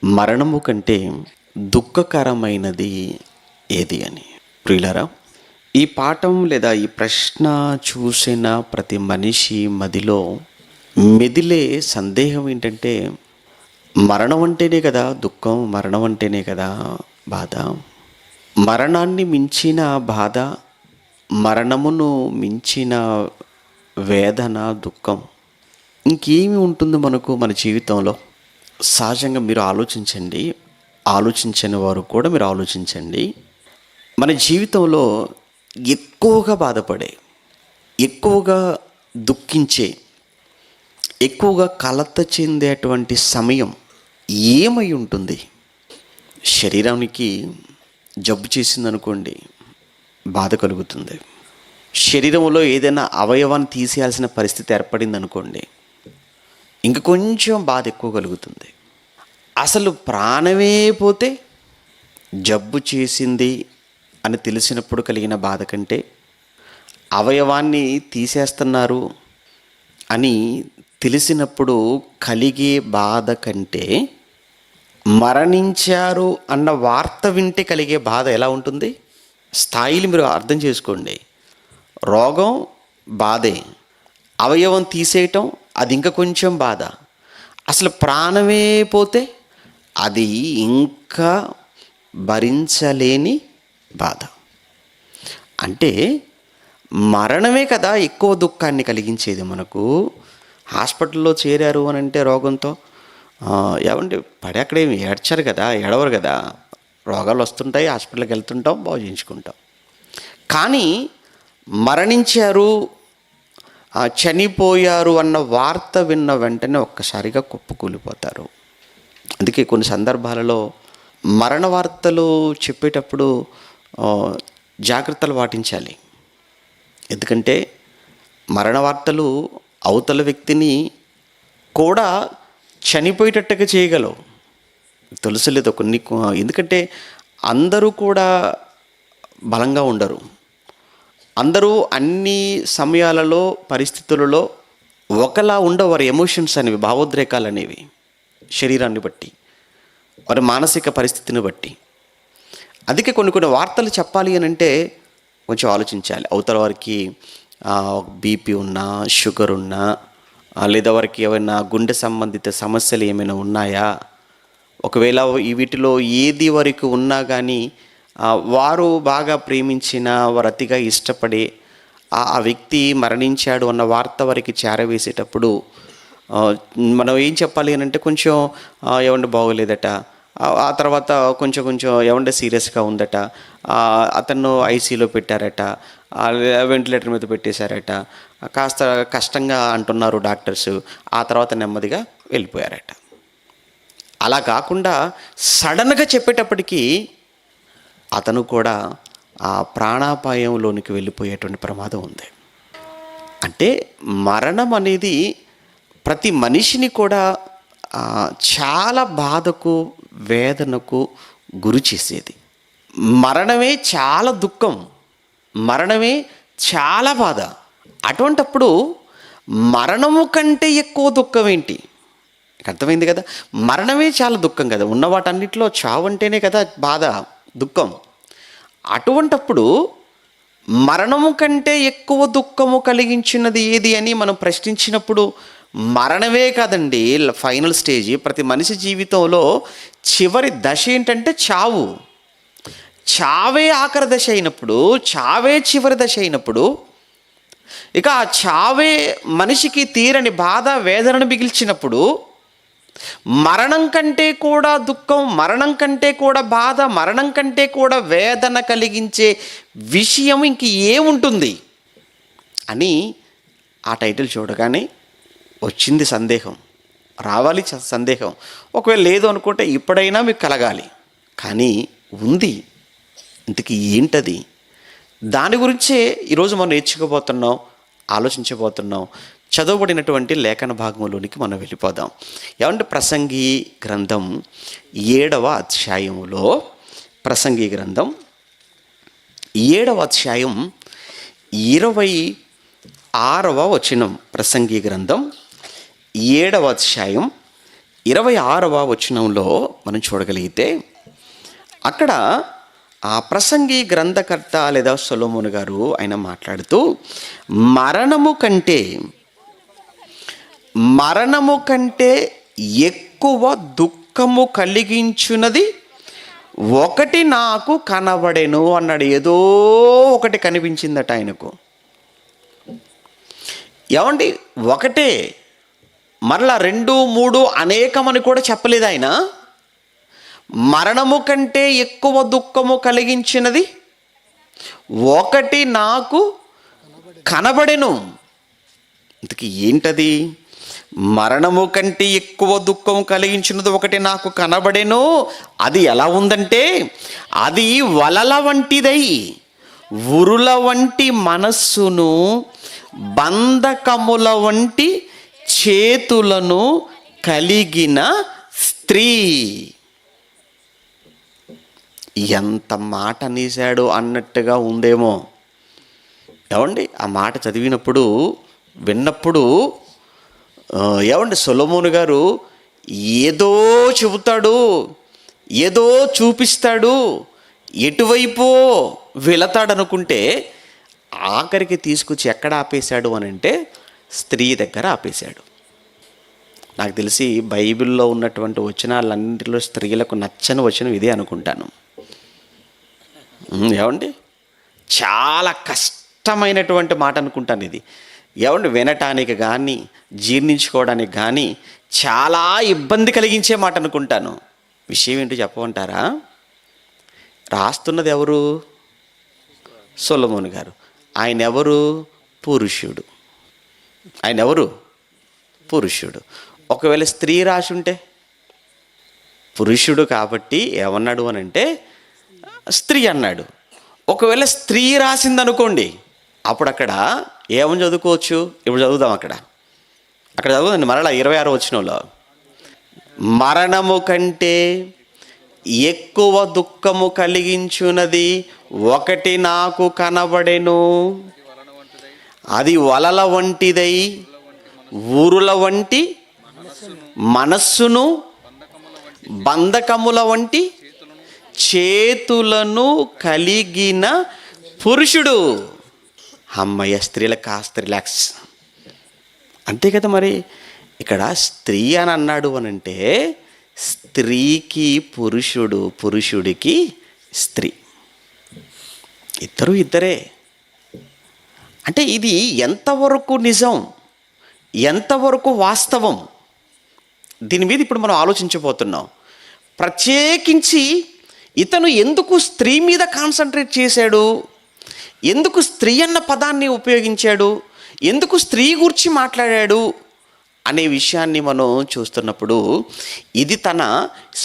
మరణము కంటే దుఃఖకరమైనది ఏది అని. ప్రియులారా, ఈ పాఠం లేదా ఈ ప్రశ్న చూసిన ప్రతి మనిషి మదిలో మెదిలే సందేహం ఏంటంటే, మరణం అంటేనే కదా దుఃఖం, మరణం అంటేనే కదా బాధ. మరణాన్ని మించిన బాధ, మరణమును మించిన వేదన, దుఃఖం ఇంకేమి ఉంటుంది మనకు మన జీవితంలో? సహజంగా మీరు ఆలోచించండి, ఆలోచించని వారు కూడా మీరు ఆలోచించండి. మన జీవితంలో ఎక్కువగా బాధపడే, ఎక్కువగా దుఃఖించే, ఎక్కువగా కలత చెందేటువంటి సమయం ఏమై ఉంటుంది? శరీరానికి జబ్బు చేసిందనుకోండి, బాధ కలుగుతుంది. శరీరంలో ఏదైనా అవయవాన్ని తీసేయాల్సిన పరిస్థితి ఏర్పడింది అనుకోండి, ఇంక కొంచెం బాధ ఎక్కువ కలుగుతుంది. అసలు ప్రాణమే పోతే జబ్బు చేసింది అని తెలిసినప్పుడు కలిగిన బాధ కంటే, అవయవాన్ని తీసేస్తున్నారు అని తెలిసినప్పుడు కలిగే బాధ కంటే, మరణించారు అన్న వార్త వింటే కలిగే బాధ ఎలా ఉంటుంది? స్థాయిలు మీరు అర్థం చేసుకోండి. రోగం బాధే, అవయవం తీసేయటం అది ఇంకా కొంచెం బాధ, అసలు ప్రాణమే పోతే అది ఇంకా భరించలేని బాధ. అంటే మరణమే కదా ఎక్కువ దుఃఖాన్ని కలిగించేది మనకు. హాస్పిటల్లో చేరారు అని అంటే రోగంతో, ఏమంటే పడి అక్కడేమి ఏడ్చారు కదా, ఏడవరు కదా. రోగాలు వస్తుంటాయి, హాస్పిటల్కి వెళ్తుంటాం, బాగు చేయించుకుంటాం. కానీ మరణించారు, చనిపోయారు అన్న వార్త విన్న వెంటనే ఒక్కసారిగా కుప్పకూలిపోతారు. అందుకే కొన్ని సందర్భాలలో మరణ వార్తలు చెప్పేటప్పుడు జాగ్రత్తలు పాటించాలి. ఎందుకంటే మరణ వార్తలు అవతల వ్యక్తిని కూడా చనిపోయేటట్టుగా చేయగలవు. తెలుసులేదు కొన్ని, ఎందుకంటే అందరూ కూడా బలంగా ఉండరు. అందరూ అన్ని సమయాలలో, పరిస్థితులలో ఒకలా ఉండవు. వారి ఎమోషన్స్ అనేవి, భావోద్రేకాలు అనేవి శరీరాన్ని బట్టి, వారి మానసిక పరిస్థితిని బట్టి. అందుకే కొన్ని వార్తలు చెప్పాలి అని అంటే కొంచెం ఆలోచించాలి. అవతల వారికి బీపీ ఉన్నా, షుగర్ ఉన్నా, లేదా వారికి ఏమైనా గుండె సంబంధిత సమస్యలు ఏమైనా ఉన్నాయా, ఒకవేళ ఈ వీటిలో ఏది వరకు ఉన్నా కానీ వారు బాగా ప్రేమించిన, వారు అతిగా ఇష్టపడే ఆ వ్యక్తి మరణించాడు అన్న వార్త వారికి చేరవేసేటప్పుడు మనం ఏం చెప్పాలి అని అంటే, కొంచెం ఏమంటే బాగోలేదట, ఆ తర్వాత కొంచెం ఏమంటే సీరియస్గా ఉందట, అతను ఐసీలో పెట్టారట, వెంటిలేటర్ మీద పెట్టేశారట, కాస్త కష్టంగా అంటున్నారు డాక్టర్స్, ఆ తర్వాత నెమ్మదిగా వెళ్ళిపోయారట. అలా కాకుండా సడన్గా చెప్పేటప్పటికీ అతను కూడా ఆ ప్రాణాపాయంలోనికి వెళ్ళిపోయేటువంటి ప్రమాదం ఉంది. అంటే మరణం అనేది ప్రతి మనిషిని కూడా చాలా బాధకు, వేదనకు గురి చేసేది. మరణమే చాలా దుఃఖం, మరణమే చాలా బాధ. అటువంటప్పుడు మరణము కంటే ఎక్కువ దుఃఖం ఏంటి? అర్థమైంది కదా. మరణమే చాలా దుఃఖం కదా, ఉన్న వాటన్నిటిలో చావు అంటేనే కదా బాధ, దుఃఖం. అటువంటప్పుడు మరణము కంటే ఎక్కువ దుఃఖము కలిగించినది ఏది అని మనం ప్రశ్నించినప్పుడు, మరణమే కాదండి ఫైనల్ స్టేజ్. ప్రతి మనిషి జీవితంలో చివరి దశ ఏంటంటే చావు. చావే ఆఖరి దశ అయినప్పుడు, చావే చివరి దశ అయినప్పుడు, ఇక ఆ చావే మనిషికి తీరని బాధ, వేదనను మిగిల్చినప్పుడు, మరణం కంటే కూడా దుఃఖం, మరణం కంటే కూడా బాధ, మరణం కంటే కూడా వేదన కలిగించే విషయం ఇంక ఏముంటుంది అని ఆ టైటిల్ చూడగానే వచ్చింది సందేహం, రావాలి సందేహం. ఒకవేళ లేదు అనుకుంటే ఇప్పుడైనా మీకు కలగాలి. కానీ ఉంది, ఇంతకీ ఏంటది? దాని గురించే ఈరోజు మనం నేర్చుకోబోతున్నాం, ఆలోచించబోతున్నాం. చదవబడినటువంటి లేఖన భాగంలోనికి మనం వెళ్ళిపోదాం. ఏమంటే ప్రసంగి గ్రంథం 7వ అధ్యాయంలో, ప్రసంగి గ్రంథం 7వ అధ్యాయం 26వ వచనం. ప్రసంగి గ్రంథం 7వ అధ్యాయం 26వ వచనంలో మనం చూడగలిగితే అక్కడ ఆ ప్రసంగి గ్రంథకర్త లేదా సొలొమోను గారు ఆయన మాట్లాడుతూ మరణము కంటే ఎక్కువ దుఃఖము కలిగించున్నది ఒకటి నాకు కనబడెను అన్నాడు. ఏదో ఒకటి కనిపించిందట ఆయనకు. ఏమండి, ఒకటే, మరలా 2, 3 అనేకమని కూడా చెప్పలేదు ఆయన. మరణము కంటే ఎక్కువ దుఃఖము కలిగించినది ఒకటి నాకు కనబడెను. ఇంతకీ ఏంటది? మరణము కంటే ఎక్కువ దుఃఖం కలిగించినది ఒకటి నాకు కనబడెను. అది ఎలా ఉందంటే, అది వలల వంటిదై ఉరుల వంటి మనస్సును, బంధకముల వంటి చేతులను కలిగిన స్త్రీ. ఎంత మాట అనేశాడు అన్నట్టుగా ఉందేమో. ఏమండి, ఆ మాట చదివినప్పుడు విన్నప్పుడు ఏమండి, సొలొమోను గారు ఏదో చెబుతాడు, ఏదో చూపిస్తాడు, ఎటువైపో వెళతాడనుకుంటే ఆఖరికి తీసుకొచ్చి ఎక్కడ ఆపేశాడు అని అంటే స్త్రీ దగ్గర ఆపేశాడు. నాకు తెలిసి బైబిల్లో ఉన్నటువంటి వచనాలన్నింటిలో స్త్రీలకు నచ్చని వచనం ఇదే అనుకుంటాను. ఏమండి, చాలా కష్టమైనటువంటి మాట అనుకుంటాను ఇది. ఏమండి, వినటానికి కానీ జీర్ణించుకోవడానికి కానీ చాలా ఇబ్బంది కలిగించే మాట అనుకుంటాను. విషయం ఏంటో చెప్పమంటారా? రాస్తున్నది ఎవరు? సొలొమోను గారు. ఆయన ఎవరు? పురుషుడు. ఆయన ఎవరు? పురుషుడు. ఒకవేళ స్త్రీ రాసి ఉంటే, పురుషుడు కాబట్టి ఏమన్నాడు అని అంటే స్త్రీ అన్నాడు. ఒకవేళ స్త్రీ రాసిందనుకోండి, అప్పుడు అక్కడ ఏమని చదువుకోవచ్చు? ఇప్పుడు చదువుదాం. అక్కడ చదువుదండి మరలా 26వ వచనంలో, మరణము కంటే ఎక్కువ దుఃఖము కలిగించున్నది ఒకటి నాకు కనబడెను. అది వలల వంటిదై ఊరుల వంటి మనస్సును, బంధకముల వంటి చేతులను కలిగిన పురుషుడు. అమ్మయ్య, స్త్రీలకు కాస్త రిలాక్స్. అంతే కదా. మరి ఇక్కడ స్త్రీ అని అన్నాడు అనంటే స్త్రీకి పురుషుడు, పురుషుడికి స్త్రీ, ఇద్దరే. అంటే ఇది ఎంతవరకు నిజం, ఎంతవరకు వాస్తవం, దీని మీద ఇప్పుడు మనం ఆలోచించబోతున్నాం. ప్రత్యేకించి ఇతను ఎందుకు స్త్రీ మీద కాన్సన్ట్రేట్ చేశాడు, ఎందుకు స్త్రీ అన్న పదాన్ని ఉపయోగించాడు, ఎందుకు స్త్రీ గురించి మాట్లాడాడు అనే విషయాన్ని మనం చూస్తున్నప్పుడు ఇది తన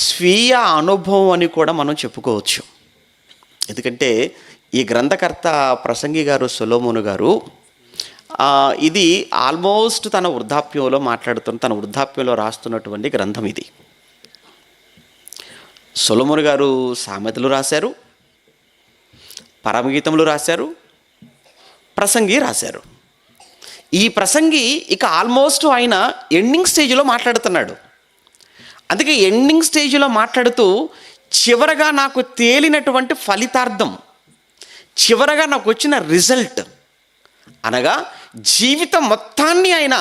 స్వీయ అనుభవం అని కూడా మనం చెప్పుకోవచ్చు. ఎందుకంటే ఈ గ్రంథకర్త ప్రసంగి గారు సొలొమోను గారు ఇది ఆల్మోస్ట్ తన వృద్ధాప్యంలో తన వృద్ధాప్యంలో రాస్తున్నటువంటి గ్రంథం ఇది. సొలొమోను గారు సామెతలు రాశారు, పరమగీతములు రాశారు, ప్రసంగి రాశారు. ఈ ప్రసంగి ఇక ఆల్మోస్ట్ ఆయన ఎండింగ్ స్టేజ్లో మాట్లాడుతున్నాడు. అందుకే ఎండింగ్ స్టేజ్లో మాట్లాడుతూ చివరగా నాకు తేలినటువంటి ఫలితార్థం, చివరగా నాకు వచ్చిన రిజల్ట్ అనగా జీవితం మొత్తాన్ని ఆయన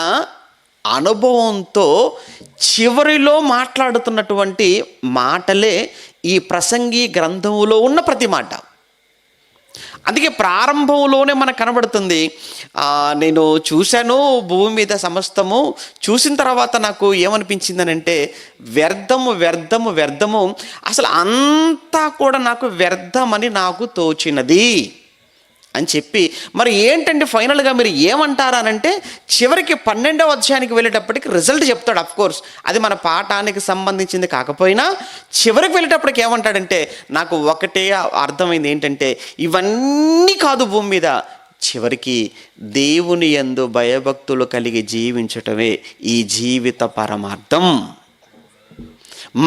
అనుభవంతో చివరిలో మాట్లాడుతున్నటువంటి మాటలే ఈ ప్రసంగి గ్రంథములో ఉన్న ప్రతి మాట. అందుకే ప్రారంభంలోనే మనకు కనబడుతుంది, నేను చూశాను భూమి మీద సమస్తము, చూసిన తర్వాత నాకు ఏమనిపించిందనంటే వ్యర్థము, అసలు అంతా కూడా నాకు వ్యర్థమని నాకు తోచినది అని చెప్పి, మరి ఏంటంటే ఫైనల్గా మీరు ఏమంటారనంటే చివరికి 12వ అధ్యాయానికి వెళ్ళేటప్పటికి రిజల్ట్ చెప్తాడు. అఫ్కోర్స్ అది మన పాఠానికి సంబంధించింది కాకపోయినా చివరికి వెళ్ళేటప్పటికి ఏమంటాడంటే, నాకు ఒకటే అర్థమైంది ఏంటంటే ఇవన్నీ కాదు భూమి మీద, చివరికి దేవుని యందు భయభక్తులు కలిగి జీవించటమే ఈ జీవిత పరమార్థం.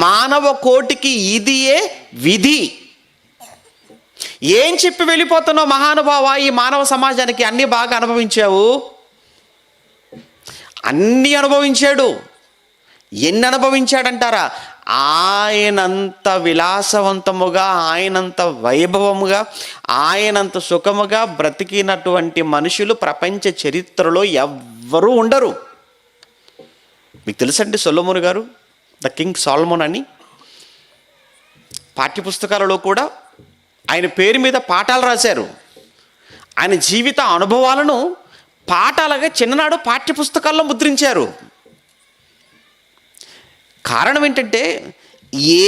మానవ కోటికి ఇదియే విధి. ఏం చెప్పి వెళ్ళిపోతున్నావు మహానుభావ, ఈ మానవ సమాజానికి అన్నీ బాగా అనుభవించావు, అన్నీ అనుభవించాడు. ఎన్ని అనుభవించాడంటారా? ఆయనంత విలాసవంతముగా, ఆయనంత వైభవముగా, ఆయనంత సుఖముగా బ్రతికినటువంటి మనుషులు ప్రపంచ చరిత్రలో ఎవ్వరూ ఉండరు. మీకు తెలుసండి సొలొమోను గారు, ద కింగ్ సాల్మోన్ అని పాఠ్యపుస్తకాలలో కూడా ఆయన పేరు మీద పాఠాలు రాశారు. ఆయన జీవిత అనుభవాలను పాఠాలుగా చిన్ననాడు పాఠ్యపుస్తకాల్లో ముద్రించారు. కారణం ఏంటంటే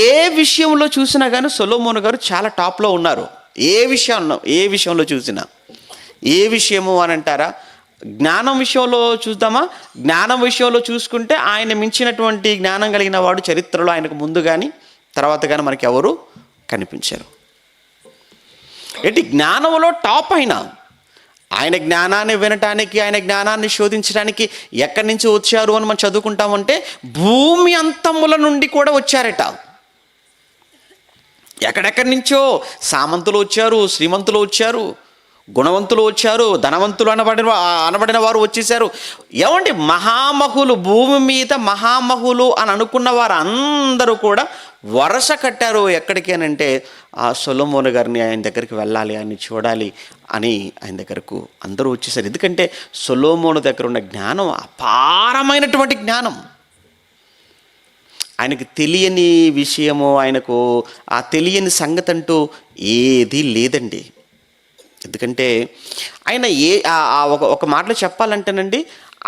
ఏ విషయంలో చూసినా కానీ సొలొమోను గారు చాలా టాప్లో ఉన్నారు. ఏ విషయంలో చూసినా. ఏ విషయము అని అంటారా? జ్ఞానం విషయంలో చూద్దామా? జ్ఞానం విషయంలో చూసుకుంటే ఆయన మించినటువంటి జ్ఞానం కలిగిన వాడు చరిత్రలో ఆయనకు ముందు కానీ తర్వాత కానీ మనకి ఎవరు కనిపించారు. ఏంటి జ్ఞానంలో టాప్ ఆయన జ్ఞానాన్ని వినటానికి, ఆయన జ్ఞానాన్ని శోధించడానికి ఎక్కడి నుంచి వచ్చారు అని మనం చదువుకుంటామంటే భూమి అంతముల నుండి కూడా వచ్చారట. ఎక్కడెక్కడి నుంచో సామంతులు వచ్చారు, శ్రీమంతులు వచ్చారు, గుణవంతులు వచ్చారు, ధనవంతులు అనబడిన వారు వచ్చేసారు. ఏమండి, మహామహులు, భూమి మీద మహామహులు అని అనుకున్న వారు అందరూ కూడా వరస కట్టారు. ఎక్కడికి అని అంటే ఆ సొలొమోను గారిని ఆయన దగ్గరికి వెళ్ళాలి, ఆయన్ని చూడాలి అని ఆయన దగ్గరకు అందరూ వచ్చేసారు. ఎందుకంటే సొలొమోను దగ్గర ఉన్న జ్ఞానం అపారమైనటువంటి జ్ఞానం. ఆయనకు తెలియని విషయము, ఆయనకు ఆ తెలియని సంగతి అంటూ ఏదీ లేదండి. ఎందుకంటే ఆయన ఒక మాటలో చెప్పాలంటేనండి,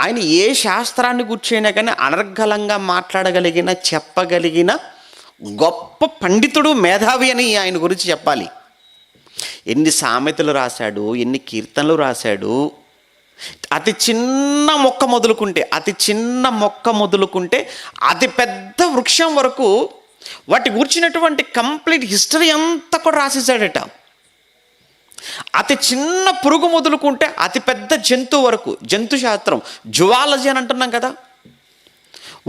ఆయన ఏ శాస్త్రాన్ని కూర్చైనా కానీ అనర్గళంగా మాట్లాడగలిగిన, చెప్పగలిగిన గొప్ప పండితుడు, మేధావి అని ఆయన గురించి చెప్పాలి. ఎన్ని సామెతలు రాశాడు, ఎన్ని కీర్తనలు రాశాడు. అతి చిన్న మొక్క మొదలుకుంటే అతి పెద్ద వృక్షం వరకు వాటి కూర్చున్నటువంటి కంప్లీట్ హిస్టరీ అంతా కూడా రాసేసాడట. అతి చిన్న పురుగు మొదలుకుంటే అతి పెద్ద జంతువు వరకు, జంతు శాస్త్రం, జువాలజీ అని అంటున్నాం కదా,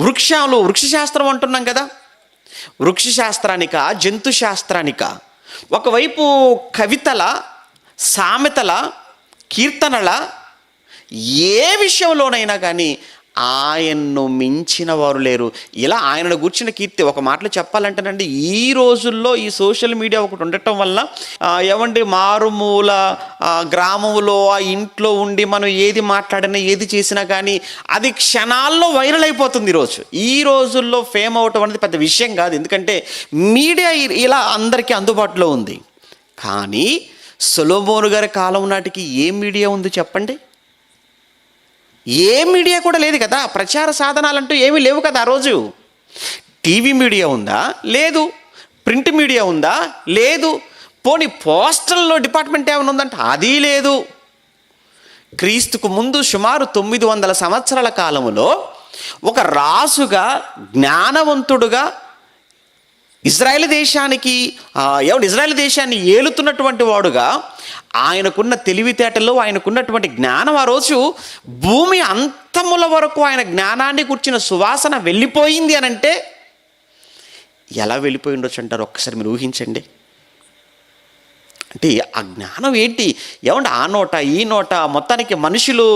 వృక్షశాస్త్రం అంటున్నాం కదా. వృక్షశాస్త్రానిక, జంతు శాస్త్రానిక, ఒకవైపు కవితల, సామెతల, కీర్తనల, ఏ విషయంలోనైనా కానీ ఆయన్ను మించిన వారు లేరు. ఇలా ఆయనను కూర్చున్న కీర్తి ఒక మాటలో చెప్పాలంటేనండి, ఈ రోజుల్లో ఈ సోషల్ మీడియా ఒకటి ఉండటం వల్ల ఏమండి, మారుమూల గ్రామంలో ఆ ఇంట్లో ఉండి మనం ఏది మాట్లాడినా ఏది చేసినా కానీ అది క్షణాల్లో వైరల్ అయిపోతుంది. ఈ రోజుల్లో ఫేమ్ అవటం అనేది పెద్ద విషయం కాదు, ఎందుకంటే మీడియా ఇలా అందరికీ అందుబాటులో ఉంది. కానీ సొలొమోను గారి కాలం నాటికి ఏ మీడియా ఉంది చెప్పండి? ఏ మీడియా కూడా లేదు కదా. ప్రచార సాధనాలంటూ ఏమీ లేవు కదా ఆ రోజు. టీవీ మీడియా ఉందా? లేదు. ప్రింట్ మీడియా ఉందా? లేదు. పోనీ పోస్టల్లో డిపార్ట్మెంట్ ఏమైనా ఉందంటే అది లేదు. క్రీస్తుకు ముందు సుమారు 900 సంవత్సరాల కాలములో ఒక రాజుగా, జ్ఞానవంతుడుగా, ఇజ్రాయేల్ దేశాన్ని ఏలుతున్నటువంటి వాడుగా, ఆయనకున్న తెలివితేటలు, ఆయనకున్నటువంటి జ్ఞానం ఆ రోజు భూమి అంతముల వరకు ఆయన జ్ఞానాన్ని కూర్చిన సువాసన వెళ్ళిపోయింది అని అంటే ఎలా వెళ్ళిపోయి ఉండొచ్చు అంటారు? ఒక్కసారి మీరు ఊహించండి. అంటే ఆ జ్ఞానం ఏంటి? ఏమంటే ఆ నోట ఈ నోట మొత్తానికి మనుషులు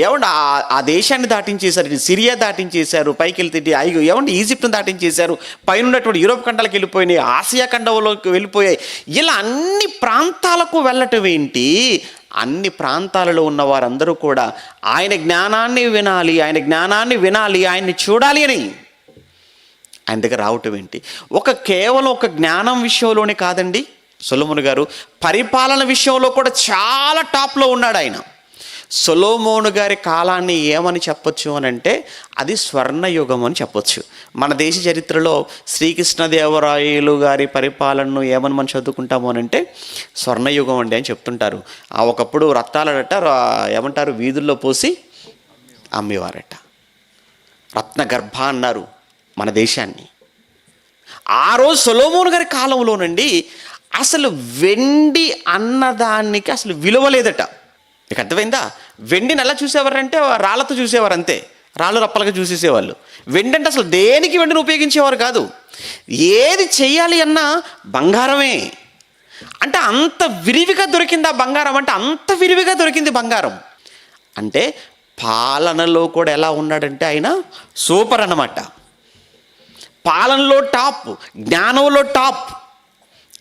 ఏమంటే ఆ దేశాన్ని దాటించేశారు, సిరియా దాటించేశారు, పైకి వెళ్తే ఏమంటే ఈజిప్ట్ని దాటించేశారు, పైన ఉన్నటువంటి యూరోప్ ఖండాలకు వెళ్ళిపోయినాయి, ఆసియా ఖండంలోకి వెళ్ళిపోయాయి. ఇలా అన్ని ప్రాంతాలకు వెళ్ళటం ఏంటి? అన్ని ప్రాంతాలలో ఉన్న వారందరూ కూడా ఆయన జ్ఞానాన్ని వినాలి, ఆయన్ని చూడాలి అని ఆయన దగ్గర రావటం ఏంటి? కేవలం ఒక జ్ఞానం విషయంలోనే కాదండి, సొలొమోను గారు పరిపాలన విషయంలో కూడా చాలా టాప్లో ఉన్నాడు ఆయన. సొలొమోను గారి కాలాన్ని ఏమని చెప్పొచ్చు అని అంటే అది స్వర్ణయుగం అని చెప్పొచ్చు. మన దేశ చరిత్రలో శ్రీకృష్ణదేవరాయలు గారి పరిపాలనను ఏమని మనం చదువుకుంటాము అని అంటే స్వర్ణయుగం అండి అని చెప్తుంటారు. ఒకప్పుడు రత్నాలట ఏమంటారు, వీధుల్లో పోసి అమ్మేవారట. రత్నగర్భ అన్నారు మన దేశాన్ని. ఆ రోజు సొలొమోను గారి కాలంలోనండి అసలు వెండి అన్నదానికి అసలు విలువ లేదట. మీకు అర్థమైందా? వెండిని ఎలా చూసేవారంటే రాళ్ళతో చూసేవారు, అంతే, రాళ్ళు రప్పలుగా చూసేసేవాళ్ళు. వెండి అంటే అసలు దేనికి వెండిని ఉపయోగించేవారు కాదు. ఏది చెయ్యాలి అన్నా బంగారమే. అంటే అంత విరివిగా దొరికింది ఆ బంగారం, అంటే అంత విరివిగా దొరికింది బంగారం. అంటే పాలనలో కూడా ఎలా ఉన్నాడంటే ఆయన సూపర్ అన్నమాట. పాలనలో టాప్, జ్ఞానంలో టాప్.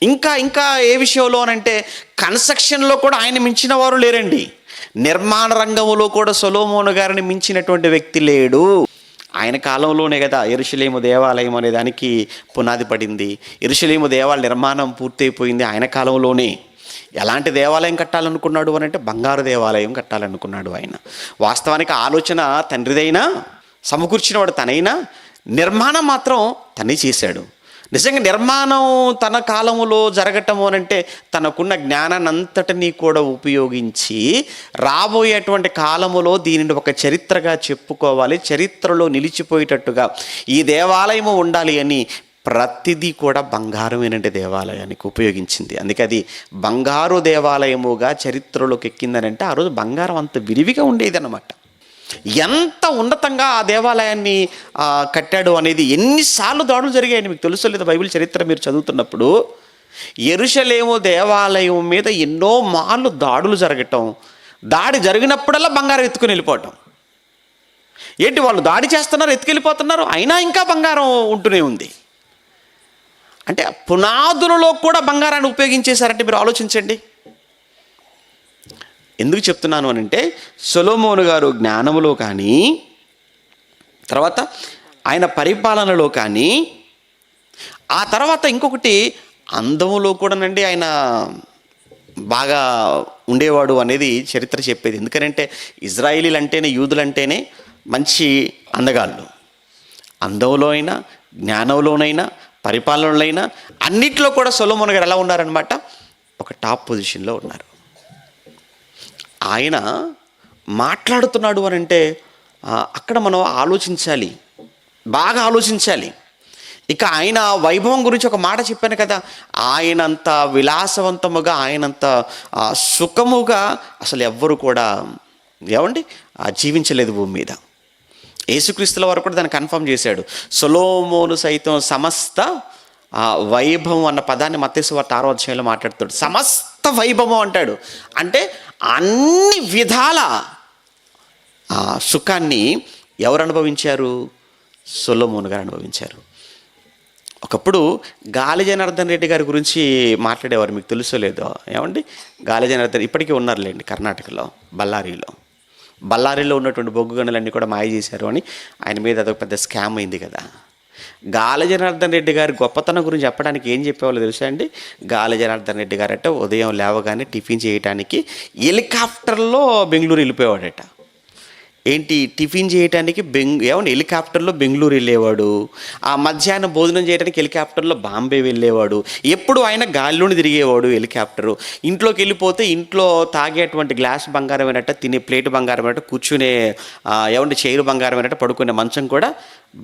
ఇంకా ఇంకా ఏ విషయంలో అనంటే కన్స్ట్రక్షన్లో కూడా ఆయన మించిన వారు లేరండి. నిర్మాణ రంగంలో కూడా సొలొమోను గారిని మించినటువంటి వ్యక్తి లేడు. ఆయన కాలంలోనే కదా యెరూషలేము దేవాలయం అనే దానికి పునాది పడింది. యెరూషలేము దేవాలయ నిర్మాణం పూర్తయిపోయింది ఆయన కాలంలోనే. ఎలాంటి దేవాలయం కట్టాలనుకున్నాడు అని అంటే బంగారు దేవాలయం కట్టాలనుకున్నాడు ఆయన. వాస్తవానికి ఆలోచన తండ్రిదైనా, సమకూర్చినవాడు తనైనా, నిర్మాణం మాత్రం తనే చేశాడు. నిజంగా నిర్మాణం తన కాలంలో జరగటము అని అంటే తనకున్న జ్ఞానాన్ని అంతటినీ కూడా ఉపయోగించి రాబోయేటువంటి కాలములో దీనిని ఒక చరిత్రగా చెప్పుకోవాలి, చరిత్రలో నిలిచిపోయేటట్టుగా ఈ దేవాలయము ఉండాలి అని ప్రతిదీ కూడా బంగారమేనంటే దేవాలయానికి ఉపయోగించింది. అందుకే అది బంగారు దేవాలయముగా చరిత్రలోకి ఎక్కిందనంటే ఆ రోజు బంగారం అంత విరివిగా ఉండేది అన్నమాట. ఎంత ఉన్నతంగా ఆ దేవాలయాన్ని కట్టాడు అనేది, ఎన్నిసార్లు దాడులు జరిగాయని మీకు తెలుసో లేదా బైబిల్ చరిత్ర మీరు చదువుతున్నప్పుడు. యెరూషలేము దేవాలయం మీద ఎన్నో మార్లు దాడులు జరగటం, దాడి జరిగినప్పుడల్లా బంగారం ఎత్తుకుని వెళ్ళిపోవటం. ఏంటి వాళ్ళు దాడి చేస్తున్నారు, ఎత్తుకెళ్ళిపోతున్నారు, అయినా ఇంకా బంగారం ఉంటూనే ఉంది. అంటే పునాదులలో కూడా బంగారాన్ని ఉపయోగించేశారంటే మీరు ఆలోచించండి. ఎందుకు చెప్తున్నాను అని అంటే సొలొమోను గారు జ్ఞానములో కానీ, తర్వాత ఆయన పరిపాలనలో కానీ, ఆ తర్వాత ఇంకొకటి అందములో కూడానండి ఆయన బాగా ఉండేవాడు అనేది చరిత్ర చెప్పేది. ఎందుకంటే ఇజ్రాయేలీలు అంటేనే, యూదులంటేనే మంచి అందగాళ్ళు. అందంలో అయినా, జ్ఞానంలోనైనా, పరిపాలనలో అయినా అన్నిట్లో కూడా సొలొమోను గారు ఎలా ఉన్నారనమాట, ఒక టాప్ పొజిషన్లో ఉన్నారు. ఆయన మాట్లాడుతున్నాడు అని అంటే అక్కడ మనం ఆలోచించాలి, బాగా ఆలోచించాలి. ఇక ఆయన వైభవం గురించి ఒక మాట చెప్పాను కదా, ఆయనంత విలాసవంతముగా, ఆయనంత సుఖముగా అసలు ఎవ్వరు కూడా జీవించలేదు భూమి మీద. యేసుక్రీస్తుల వారు కూడా దాన్ని కన్ఫర్మ్ చేశాడు. సొలొమోను సైతం సమస్త వైభవం అన్న పదాన్ని మత్తయి సువార్త 6వ అధ్యాయంలో మాట్లాడుతాడు. సమస్త వైభవం అంటాడు. అంటే అన్ని విధాల సుఖాన్ని ఎవరు అనుభవించారు? సొలొమోను గారు అనుభవించారు. ఒకప్పుడు గాలి జనార్దన్ రెడ్డి గారి గురించి మాట్లాడేవారు, మీకు తెలుసో లేదో. గాలి జనార్దన్ ఇప్పటికీ ఉన్నారులేండి కర్ణాటకలో, బళ్ళారిలో ఉన్నటువంటి బొగ్గు గనులన్నీ కూడా మాయ చేశారు అని ఆయన మీద అదొక పెద్ద స్కామ్ అయింది కదా. గాలి జనార్దన్ రెడ్డి గారి గొప్పతనం గురించి చెప్పడానికి ఏం చెప్పేవాళ్ళు తెలుసా అండి? గాలి జనార్దన్ రెడ్డి గారట ఉదయం లేవగానే టిఫిన్ చేయడానికి హెలికాప్టర్లో బెంగళూరు వెళ్ళిపోయేవాడట. ఏంటి టిఫిన్ చేయడానికి హెలికాప్టర్లో బెంగళూరు వెళ్ళేవాడు. ఆ మధ్యాహ్నం భోజనం చేయడానికి హెలికాప్టర్లో బాంబే వెళ్ళేవాడు. ఎప్పుడు ఆయన గాలిలోని తిరిగేవాడు హెలికాప్టరు. ఇంట్లోకి వెళ్ళిపోతే ఇంట్లో తాగేటువంటి గ్లాస్ బంగారమైనట్ట, తినే ప్లేట్ బంగారమైనట్ట, కూర్చునే చైరు బంగారమైనట్ట, పడుకునే మంచం కూడా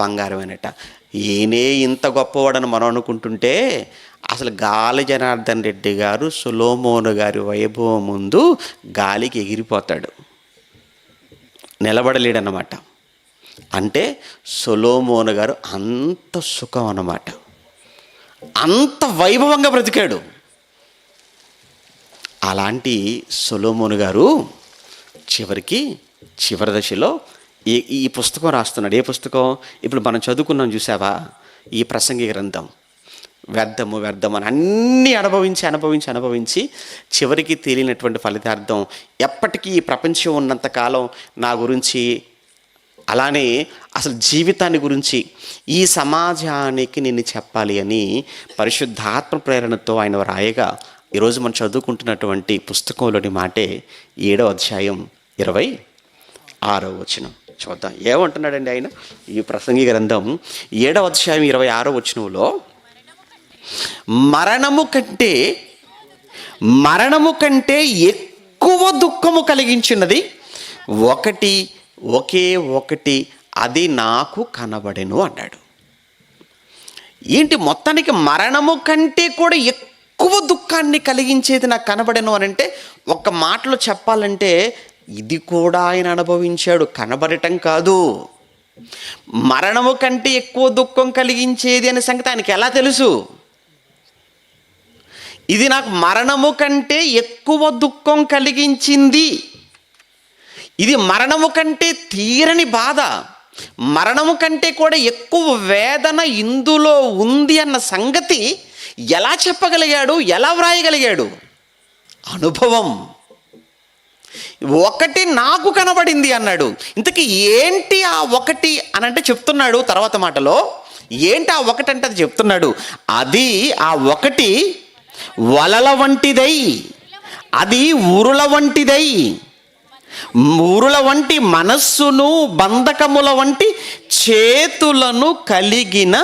బంగారమైనట్ట. ఈయనే ఇంత గొప్పవాడని మనం అనుకుంటుంటే అసలు గాలి జనార్దన్ రెడ్డి గారు సొలొమోను గారి వైభవం ముందు గాలికి ఎగిరిపోతాడు, నిలబడలేడన్నమాట. అంటే సొలొమోను గారు అంత సుఖం అన్నమాట, అంత వైభవంగా బ్రతికాడు. అలాంటి సొలొమోను గారు చివరి దశలో ఈ పుస్తకం రాస్తున్నాడు. ఏ పుస్తకం? ఇప్పుడు మనం చదువుకున్నాం చూసావా, ఈ ప్రసంగి గ్రంథం. వ్యర్థము అని అన్నీ అనుభవించి చివరికి తేలినటువంటి ఫలితార్థం, ఎప్పటికీ ఈ ప్రపంచం ఉన్నంతకాలం నా గురించి, అలానే అసలు జీవితాన్ని గురించి, ఈ సమాజానికి నిన్ను చెప్పాలి అని పరిశుద్ధాత్మ ప్రేరణతో ఆయన రాయగా ఈరోజు మనం చదువుకుంటున్నటువంటి పుస్తకంలోని మాటే 7వ అధ్యాయం 26వ వచనం చూద్దాం. ఏమంటున్నాడండి ఆయన? ఈ ప్రసంగి గ్రంథం 7వ అధ్యాయం 26వ వచనంలో, మరణము కంటే ఎక్కువ దుఃఖము కలిగించినది ఒకే ఒకటి, అది నాకు కనబడెను అన్నాడు. ఏంటి మొత్తానికి మరణము కంటే కూడా ఎక్కువ దుఃఖాన్ని కలిగించేది నాకు కనబడెను అని అంటే, ఒక్క మాటలో చెప్పాలంటే ఇది కూడా ఆయన అనుభవించాడు. కనబడటం కాదు, మరణము కంటే ఎక్కువ దుఃఖం కలిగించేది అనే సంగతి ఆయనకి ఎలా తెలుసు? ఇది నాకు మరణము కంటే ఎక్కువ దుఃఖం కలిగించింది, ఇది మరణము కంటే తీరని బాధ, మరణము కంటే కూడా ఎక్కువ వేదన ఇందులో ఉంది అన్న సంగతి ఎలా చెప్పగలిగాడు, ఎలా వ్రాయగలిగాడు? అనుభవం. ఒకటి నాకు కనబడింది అన్నాడు. ఇంతకీ ఏంటి ఆ ఒకటి అని అంటే చెప్తున్నాడు తర్వాత మాటలో. ఏంటి ఆ ఒకటి అంటే అది చెప్తున్నాడు. అది ఆ ఒకటి వలల వంటిదై, అది ఉరుల వంటిదై, ఉరుల వంటి మనస్సును బంధకముల వంటి చేతులను కలిగిన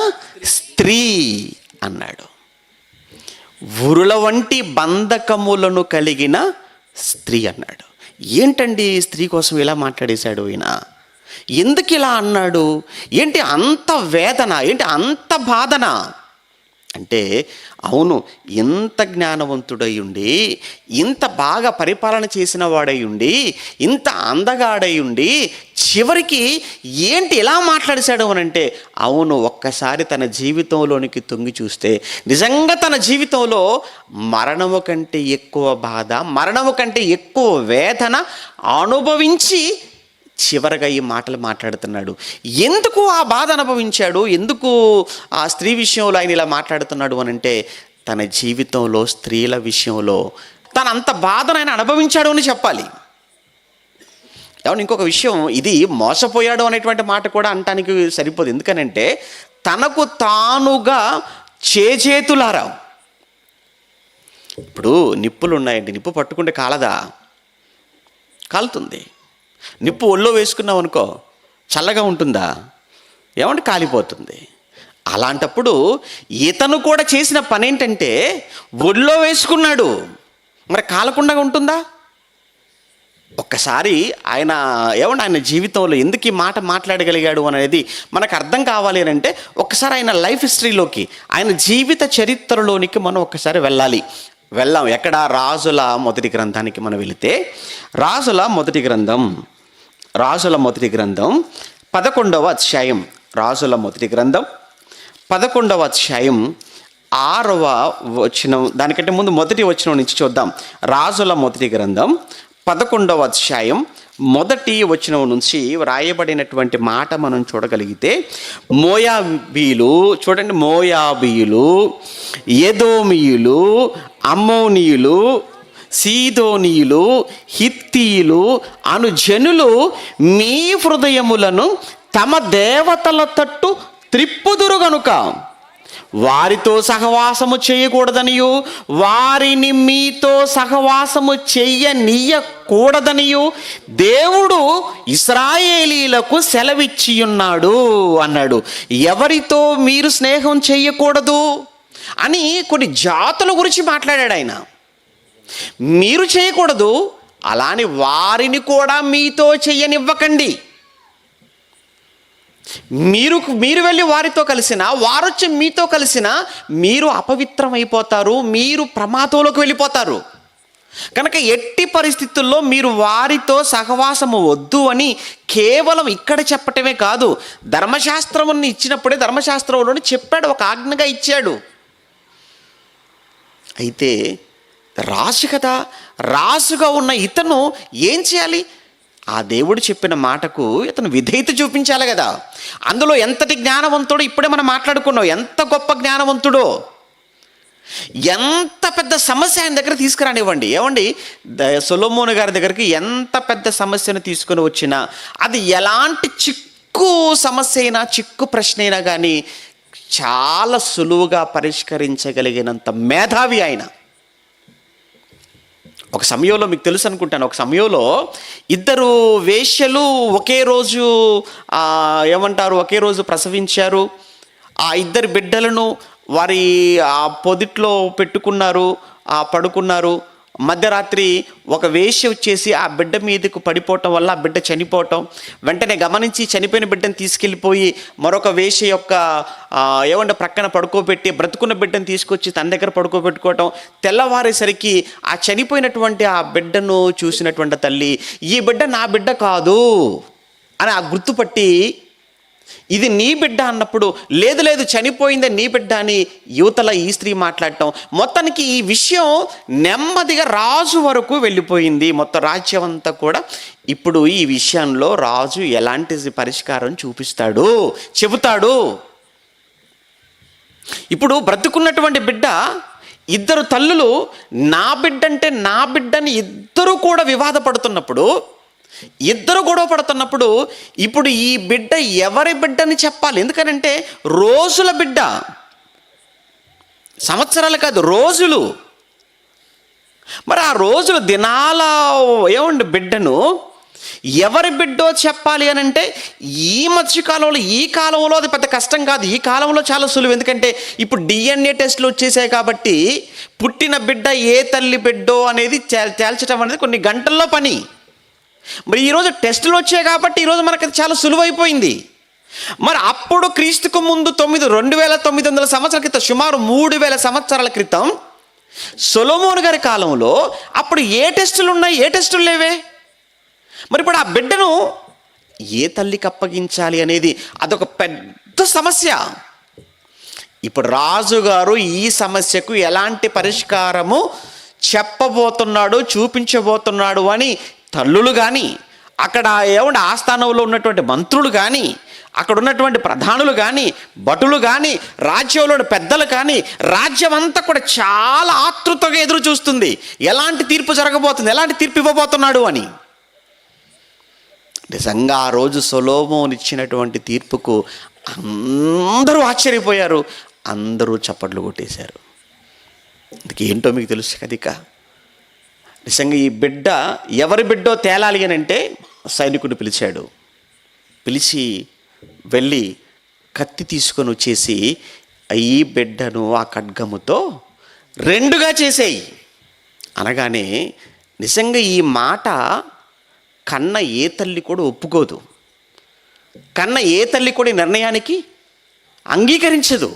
స్త్రీ అన్నాడు. ఉరుల వంటి బంధకములను కలిగిన స్త్రీ అన్నాడు. ఏంటండి స్త్రీ కోసం ఇలా మాట్లాడేశాడు ఈయన? ఎందుకు ఇలా అన్నాడు? ఏంటి అంత వేదన, ఏంటి అంత బాధన అంటే, అవును, ఇంత జ్ఞానవంతుడై ఉండి, ఇంత బాగా పరిపాలన చేసిన వాడై ఉండి, ఇంత అందగాడై ఉండి, చివరికి ఏంటి ఇలా మాట్లాడేశాడు అని అంటే, అవును, ఒక్కసారి తన జీవితంలోనికి తొంగి చూస్తే నిజంగా తన జీవితంలో మరణము కంటే ఎక్కువ బాధ, మరణము కంటే ఎక్కువ వేదన అనుభవించి చివరగా ఈ మాటలు మాట్లాడుతున్నాడు. ఎందుకు ఆ బాధ అనుభవించాడు? ఎందుకు ఆ స్త్రీ విషయంలో ఆయన ఇలా మాట్లాడుతున్నాడు అని అంటే, తన జీవితంలో స్త్రీల విషయంలో తను అంత బాధను ఆయన అనుభవించాడు అని చెప్పాలి. అవును, ఇంకొక విషయం, ఇది మోసపోయాడు అనేటువంటి మాట కూడా అనటానికి సరిపోదు. ఎందుకనంటే, తనకు తానుగా చేతులారా. ఇప్పుడు నిప్పులు ఉన్నాయండి, నిప్పు పట్టుకుంటే కాలదా? కాలుతుంది. నిప్పు ఒళ్ళో వేసుకున్నావు అనుకో, చల్లగా ఉంటుందా? ఏమంటే కాలిపోతుంది. అలాంటప్పుడు ఇతను కూడా చేసిన పని ఏంటంటే ఒళ్ళో వేసుకున్నాడు, మరి కాలకుండా ఉంటుందా? ఒక్కసారి ఆయన జీవితంలో ఎందుకు ఈ మాట మాట్లాడగలిగాడు అనేది మనకు అర్థం కావాలి అని అంటే, ఒక్కసారి ఆయన లైఫ్ హిస్టరీలోకి, ఆయన జీవిత చరిత్రలోనికి మనం ఒక్కసారి వెళ్దాం. ఎక్కడ? రాజుల మొదటి గ్రంథానికి మనం వెళితే, రాజుల మొదటి గ్రంథం 11వ అధ్యాయం, రాజుల మొదటి గ్రంథం 11వ అధ్యాయం 6వ వచనం, దానికంటే ముందు మొదటి వచనం నుంచి చూద్దాం. రాజుల మొదటి గ్రంథం 11వ అధ్యాయం మొదటి వచనం నుంచి వ్రాయబడినటువంటి మాట మనం చూడగలిగితే, మోయాబీయులు, చూడండి, మోయాబీయులు, ఎదోమీయులు, అమ్మోనీయులు, సీదోనీయులు, హిత్తీయులు అను జనులు మీ హృదయములను తమ దేవతల తట్టు త్రిప్పుదురు గనుక వారితో సహవాసము చేయకూడదనియు, వారిని మీతో సహవాసము చెయ్యనీయకూడదనియు దేవుడు ఇశ్రాయేలీలకు సెలవిచ్చియున్నాడు అన్నాడు. ఎవరితో మీరు స్నేహం చేయకూడదు అని కొన్ని జాతుల గురించి మాట్లాడాడు ఆయన. మీరు చేయకూడదు, అలాని వారిని కూడా మీతో చెయ్యనివ్వకండి. మీరు వెళ్ళి వారితో కలిసిన, వారు వచ్చి మీతో కలిసిన, మీరు అపవిత్రమైపోతారు, మీరు ప్రమాదంలోకి వెళ్ళిపోతారు. కనుక ఎట్టి పరిస్థితుల్లో మీరు వారితో సహవాసము వద్దు అని కేవలం ఇక్కడ చెప్పటమే కాదు, ధర్మశాస్త్రముని ఇచ్చినప్పుడే ధర్మశాస్త్రంలోని చెప్పాడు, ఒక ఆజ్ఞగా ఇచ్చాడు. అయితే రాజు కదా, రాజుగా ఉన్న ఇతను ఏం చేయాలి? ఆ దేవుడు చెప్పిన మాటకు ఇతను విధేయత చూపించాలి కదా. అందులో ఎంతటి జ్ఞానవంతుడో ఇప్పుడే మనం మాట్లాడుకున్నాం. ఎంత గొప్ప జ్ఞానవంతుడో, ఎంత పెద్ద సమస్య ఆయన దగ్గర తీసుకురానివ్వండి. ఏమండి, సొలొమోను గారి దగ్గరికి ఎంత పెద్ద సమస్యను తీసుకొని వచ్చినా, అది ఎలాంటి చిక్కు సమస్య అయినా, చిక్కు ప్రశ్న అయినా కానీ చాలా సులువుగా పరిష్కరించగలిగినంత మేధావి ఆయన. ఒక సమయంలో మీకు తెలుసు అనుకుంటాను, ఒక సమయంలో ఇద్దరు వేశ్యలు ఒకే రోజు ప్రసవించారు. ఆ ఇద్దరు బిడ్డలను వారి ఆ పొదిట్లో పెట్టుకున్నారు, పడుకున్నారు. మధ్యరాత్రి ఒక వేశ్య వచ్చేసి ఆ బిడ్డ మీదకు పడిపోవటం వల్ల ఆ బిడ్డ చనిపోవటం, వెంటనే గమనించి చనిపోయిన బిడ్డను తీసుకెళ్ళిపోయి మరొక వేశ్య యొక్క ప్రక్కన పడుకోబెట్టి బ్రతుకున్న బిడ్డను తీసుకొచ్చి తన దగ్గర పడుకోబెట్టుకోవటం. తెల్లవారేసరికి ఆ చనిపోయినటువంటి ఆ బిడ్డను చూసినటువంటి తల్లి, ఈ బిడ్డ నా బిడ్డ కాదు అని ఆ గుర్తుపట్టి ఇది నీ బిడ్డ అన్నప్పుడు, లేదు లేదు చనిపోయిందే నీ బిడ్డ అని యువతల ఈ స్త్రీ మాట్లాడటం, మొత్తానికి ఈ విషయం నెమ్మదిగా రాజు వరకు వెళ్ళిపోయింది. మొత్తం రాజ్యం అంతా కూడా ఇప్పుడు ఈ విషయంలో రాజు ఎలాంటి పరిష్కారం చూపిస్తాడు, చెబుతాడు. ఇప్పుడు బ్రతుకున్నటువంటి బిడ్డ, ఇద్దరు తల్లులు నా బిడ్డ అంటే నా బిడ్డని ఇద్దరు కూడా వివాదపడుతున్నప్పుడు, ఇద్దరు గొడవ పడుతున్నప్పుడు, ఇప్పుడు ఈ బిడ్డ ఎవరి బిడ్డని చెప్పాలి? ఎందుకనంటే రోజుల బిడ్డ, సంవత్సరాలు కాదు రోజులు. మరి ఆ రోజులు దినాల ఏమండి బిడ్డను ఎవరి బిడ్డో చెప్పాలి అని అంటే, ఈ మధ్యకాలంలో ఈ కాలంలో అది పెద్ద కష్టం కాదు, ఈ కాలంలో చాలా సులువు. ఎందుకంటే ఇప్పుడు DNA టెస్టులు వచ్చేసాయి కాబట్టి పుట్టిన బిడ్డ ఏ తల్లి బిడ్డో అనేది తేల్చడం అనేది కొన్ని గంటల్లో పని. మరి ఈరోజు టెస్టులు వచ్చాయి కాబట్టి ఈరోజు మనకు అది చాలా సులువైపోయింది. మరి అప్పుడు క్రీస్తుకు ముందు 2900 సంవత్సరాల క్రితం, సుమారు 3000 సంవత్సరాల క్రితం సొలొమోను గారి కాలంలో అప్పుడు ఏ టెస్టులు ఉన్నాయి? ఏ టెస్టులు లేవే. మరి ఇప్పుడు ఆ బిడ్డను ఏ తల్లికి అప్పగించాలి అనేది అదొక పెద్ద సమస్య. ఇప్పుడు రాజుగారు ఈ సమస్యకు ఎలాంటి పరిష్కారము చెప్పబోతున్నాడు, చూపించబోతున్నాడు అని తల్లులు కానీ, అక్కడ ఏమంటే ఆస్థానంలో ఉన్నటువంటి మంత్రులు కానీ, అక్కడ ఉన్నటువంటి ప్రధానులు కానీ, భటులు కానీ, రాజ్యంలోని పెద్దలు కానీ, రాజ్యం అంతా కూడా చాలా ఆతృతగా ఎదురు చూస్తుంది. ఎలాంటి తీర్పు జరగబోతుంది, ఎలాంటి తీర్పు ఇవ్వబోతున్నాడు అని. నిజంగా ఆ రోజు సొలొమోను ఇచ్చినటువంటి తీర్పుకు అందరూ ఆశ్చర్యపోయారు, అందరూ చప్పట్లు కొట్టేశారు. అందుకే ఏంటో మీకు తెలుసు కదిక, నిజంగా ఈ బిడ్డ ఎవరి బిడ్డో తేలాలి అని అంటే సైనికుడు పిలిచాడు. పిలిచి వెళ్ళి కత్తి తీసుకొని వచ్చేసి ఈ బిడ్డను ఆ ఖడ్గముతో రెండుగా చేసేయి అనగానే, నిజంగా ఈ మాట కన్న ఏ తల్లి కూడా ఒప్పుకోదు, కన్న ఏ తల్లి కూడా నిర్ణయానికి అంగీకరించదు.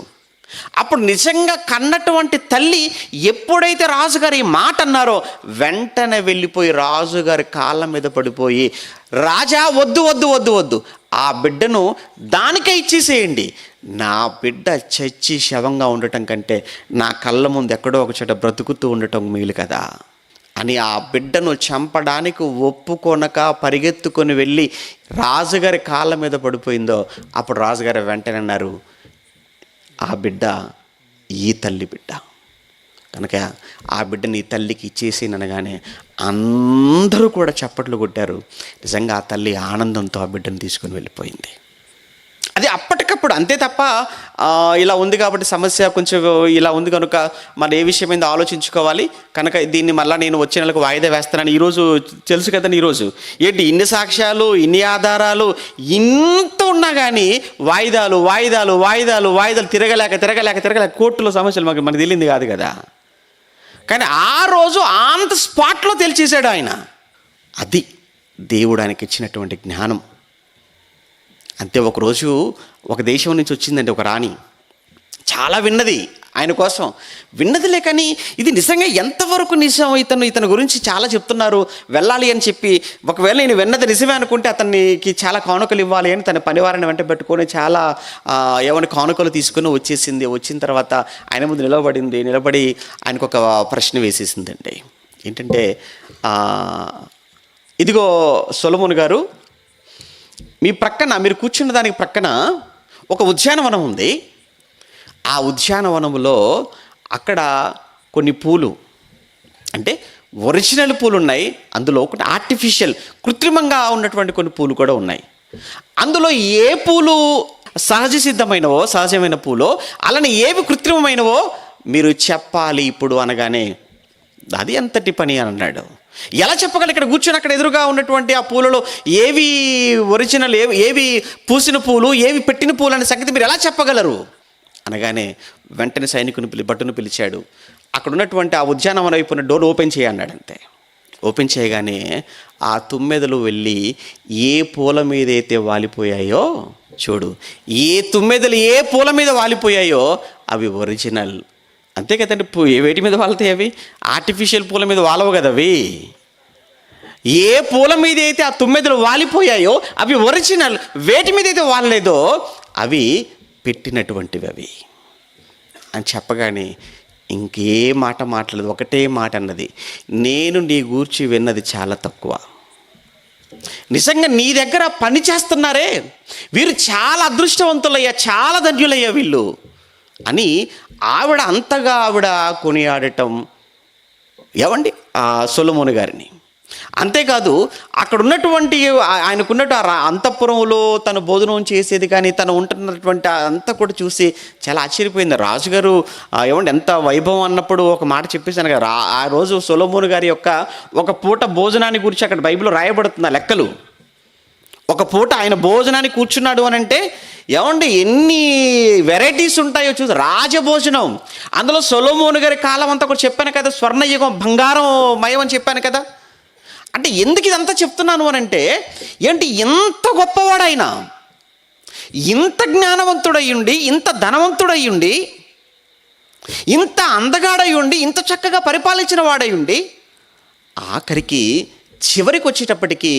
అప్పుడు నిజంగా కన్నటువంటి తల్లి ఎప్పుడైతే రాజుగారు ఈ మాట అన్నారో వెంటనే వెళ్ళిపోయి రాజుగారి కాళ్ళ మీద పడిపోయి, రాజా వద్దు వద్దు వద్దు వద్దు, ఆ బిడ్డను దానికే ఇచ్చేసేయండి. నా బిడ్డ చచ్చి శవంగా ఉండటం కంటే నా కళ్ళ ముందు ఎక్కడో ఒక చోట బ్రతుకుతూ ఉండటం మేలు కదా అని ఆ బిడ్డను చంపడానికి ఒప్పుకొనక పరిగెత్తుకొని వెళ్ళి రాజుగారి కాళ్ళ మీద పడిపోయిందో, అప్పుడు రాజుగారు వెంటనే అన్నారు, ఆ బిడ్డ ఈ తల్లి బిడ్డ కనుక ఆ బిడ్డని ఈ తల్లికి ఇచ్చేసినగానే అందరూ కూడా చప్పట్లు కొట్టారు. నిజంగా ఆ తల్లి ఆనందంతో ఆ బిడ్డను తీసుకొని వెళ్ళిపోయింది. అది అప్పటికప్పుడు అంతే తప్ప ఇలా ఉంది కాబట్టి సమస్య కొంచెం ఇలా ఉంది కనుక మనం ఏ విషయమైందో ఆలోచించుకోవాలి కనుక దీన్ని మళ్ళీ నేను వచ్చే నెలకు వాయిదా వేస్తానని ఈరోజు తెలుసు కదండి. ఈరోజు ఏంటి ఇన్ని సాక్ష్యాలు, ఇన్ని ఆధారాలు ఇంత ఉన్నా కానీ వాయిదాలు వాయిదాలు వాయిదాలు వాయిదాలు తిరగలేక కోర్టులో సమస్యలు మనకు తెలియంది కాదు కదా. కానీ ఆ రోజు అంత స్పాట్లో తెలిచేశాడు ఆయన. అది దేవుడు ఆయనకి ఇచ్చినటువంటి జ్ఞానం. అంతే. ఒకరోజు ఒక దేశం నుంచి వచ్చిందండి ఒక రాణి, చాలా విన్నది ఆయన కోసం, విన్నదిలే కానీ ఇది నిజంగా ఎంతవరకు నిజం, ఇతని గురించి చాలా చెప్తున్నారు, వెళ్ళాలి అని చెప్పి, ఒకవేళ నేను విన్నది నిజమే అనుకుంటే అతనికి చాలా కానుకలు ఇవ్వాలి అని తన పనివారిని వెంట పెట్టుకొని చాలా ఏమైనా కానుకలు తీసుకుని వచ్చేసింది. వచ్చిన తర్వాత ఆయన ముందు నిలబడి ఆయనకు ఒక ప్రశ్న వేసేసిందండి. ఏంటంటే, ఇదిగో సొలొమోను గారు, మీ ప్రక్కన మీరు కూర్చున్న దానికి ప్రక్కన ఒక ఉద్యానవనం ఉంది. ఆ ఉద్యానవనంలో అక్కడ కొన్ని పూలు, అంటే ఒరిజినల్ పూలు ఉన్నాయి, అందులో ఒకటి ఆర్టిఫిషియల్ కృత్రిమంగా ఉన్నటువంటి కొన్ని పూలు కూడా ఉన్నాయి. అందులో ఏ పూలు సహజమైన పూలో, అలానే ఏవి కృత్రిమమైనవో మీరు చెప్పాలి ఇప్పుడు అనగానే, అది ఎంతటి పని అని అన్నాడు. ఎలా చెప్పగలరు? ఇక్కడ కూర్చొని అక్కడ ఎదురుగా ఉన్నటువంటి ఆ పూలలో ఏవి ఒరిజినల్, ఏవి పూసిన పూలు, ఏవి పెట్టిన పూలు అనే సంగతి మీరు ఎలా చెప్పగలరు అనగానే వెంటనే భటును పిలిచాడు. అక్కడ ఉన్నటువంటి ఆ ఉద్యానవనం వైపు ఉన్న డోర్ ఓపెన్ చేయన్నాడు. అంతే. ఓపెన్ చేయగానే ఆ తుమ్మెదలు వెళ్ళి ఏ పూల మీద అయితే వాలిపోయాయో చూడు, ఏ తుమ్మెదలు ఏ పూల మీద వాలిపోయాయో అవి ఒరిజినల్. అంతే కదండి. వేటి మీద వాళ్తాయి? అవి ఆర్టిఫిషియల్ పూల మీద వాలవు కదా అవి. ఏ పూల మీద అయితే ఆ తుమ్మెదలు వాలిపోయాయో అవి ఒరిజినల్, వేటి మీద అయితే వాలలేదో అవి పెట్టినటువంటివి అవి అని చెప్పగానే ఇంకే మాట మాట్లాడదు, ఒకటే మాట అన్నది, నేను నీ గూర్చి విన్నది చాలా తక్కువ. నిజంగా నీ దగ్గర పని చేస్తున్నారే వీరు చాలా అదృష్టవంతులయ్యా, చాలా ధన్యులయ్యా వీళ్ళు అని అంతగా కొనియాడటం ఏమండి ఆ సొలొమోను గారిని. అంతేకాదు అక్కడ ఉన్నటువంటి ఆయనకున్నట్టు అంతఃపురంలో తను భోజనం చేసేది కానీ తను ఉంటున్నటువంటి అంతా కూడా చూసి చాలా ఆశ్చర్యపోయింది రాజుగారు. ఎంత వైభవం అన్నప్పుడు ఒక మాట చెప్పేశాను కదా, ఆ రోజు సొలొమోను గారి యొక్క ఒక పూట భోజనాన్ని గురించి అక్కడ బైబిల్లో రాయబడుతున్న లెక్కలు. ఒక పూట ఆయన భోజనానికి కూర్చున్నాడు అని అంటే ఎన్ని వెరైటీస్ ఉంటాయో చూసి, రాజభోజనం. అందులో సొలొమోను గారి కాలం అంతా కూడా చెప్పాను కదా, స్వర్ణయుగం, బంగారం మయం అని చెప్పాను కదా. అంటే ఎందుకు ఇదంతా చెప్తున్నాను అని అంటే ఇంత గొప్పవాడైనా, ఇంత జ్ఞానవంతుడయ్యుండి, ఇంత ధనవంతుడయ్యుండి, ఇంత అందగాడయ్యుండి, ఇంత చక్కగా పరిపాలించిన వాడయ్యుండి, ఆఖరికి చివరికి వచ్చేటప్పటికీ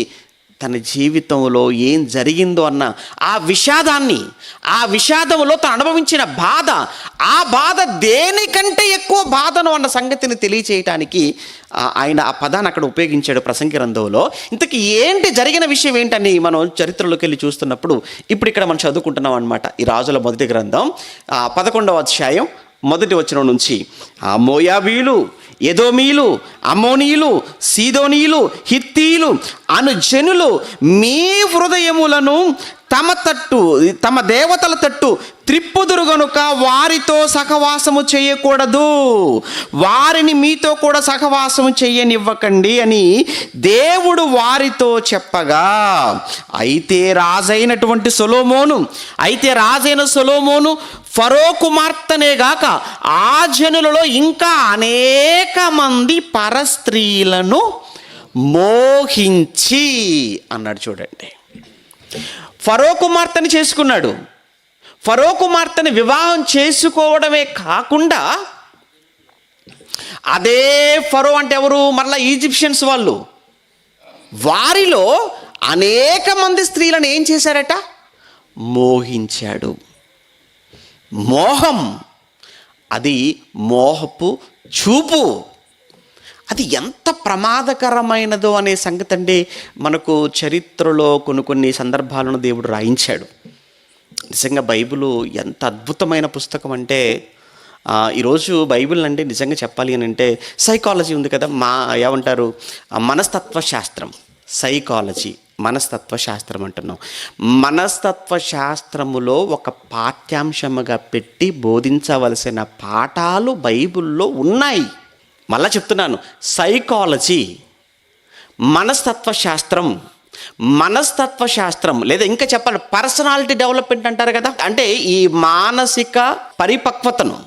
తన జీవితంలో ఏం జరిగిందో అన్న ఆ విషాదంలో తను అనుభవించిన బాధ, ఆ బాధ దేనికంటే ఎక్కువ బాధను అన్న సంగతిని తెలియచేయటానికి ఆయన ఆ పదాన్ని అక్కడ ఉపయోగించాడు ప్రసంగి గ్రంథంలో. ఇంతకీ జరిగిన విషయం ఏంటని మనం చరిత్రలోకి వెళ్ళి చూస్తున్నప్పుడు ఇప్పుడు ఇక్కడ మనం చదువుకుంటున్నాం అనమాట. ఈ రాజుల మొదటి గ్రంథం 11వ అధ్యాయం 1వ వచనం నుంచి, మోయాబీయులు, ఎదోమీయులు, అమ్మోనీయులు, సీదోనీయులు, హిత్తీయులు అను జనులు మీ హృదయములను తమ దేవతల తట్టు త్రిప్పుదురు గనుక వారితో సహవాసము చేయకూడదు, వారిని మీతో కూడా సహవాసము చేయనివ్వకండి అని దేవుడు వారితో చెప్పగా, అయితే రాజైన సొలొమోను ఫరో కుమార్తెనేగాక ఆ జనులలో ఇంకా అనేక మంది పరస్త్రీలను మోహించి అన్నాడు. చూడండి, ఫరో కుమార్తెని చేసుకున్నాడు. ఫరో కుమార్తెని వివాహం చేసుకోవడమే కాకుండా అదే ఫరో అంటే ఎవరు? మరలా ఈజిప్షియన్స్ వాళ్ళు. వారిలో అనేక మంది స్త్రీలను ఏం చేశారట? మోహించాడు. మోహం, అది మోహపు చూపు. అది ఎంత ప్రమాదకరమైనదో అనే సంగతి అండి మనకు చరిత్రలో కొన్ని సందర్భాలను దేవుడు రాయించాడు. నిజంగా బైబిల్ ఎంత అద్భుతమైన పుస్తకం అంటే, ఈరోజు బైబిల్ అంటే నిజంగా చెప్పాలి అని అంటే సైకాలజీ ఉంది కదా, ఏమంటారు, మనస్తత్వ శాస్త్రం, సైకాలజీ, మనస్తత్వ శాస్త్రం అంటున్నాం. మనస్తత్వ శాస్త్రములో ఒక పాఠ్యాంశముగా పెట్టి బోధించవలసిన పాఠాలు బైబిల్లో ఉన్నాయి. మళ్ళా చెప్తున్నాను, సైకాలజీ, మనస్తత్వ శాస్త్రం లేదా ఇంకా చెప్పాలి పర్సనాలిటీ డెవలప్మెంట్ అంటారు కదా, అంటే ఈ మానసిక పరిపక్వతను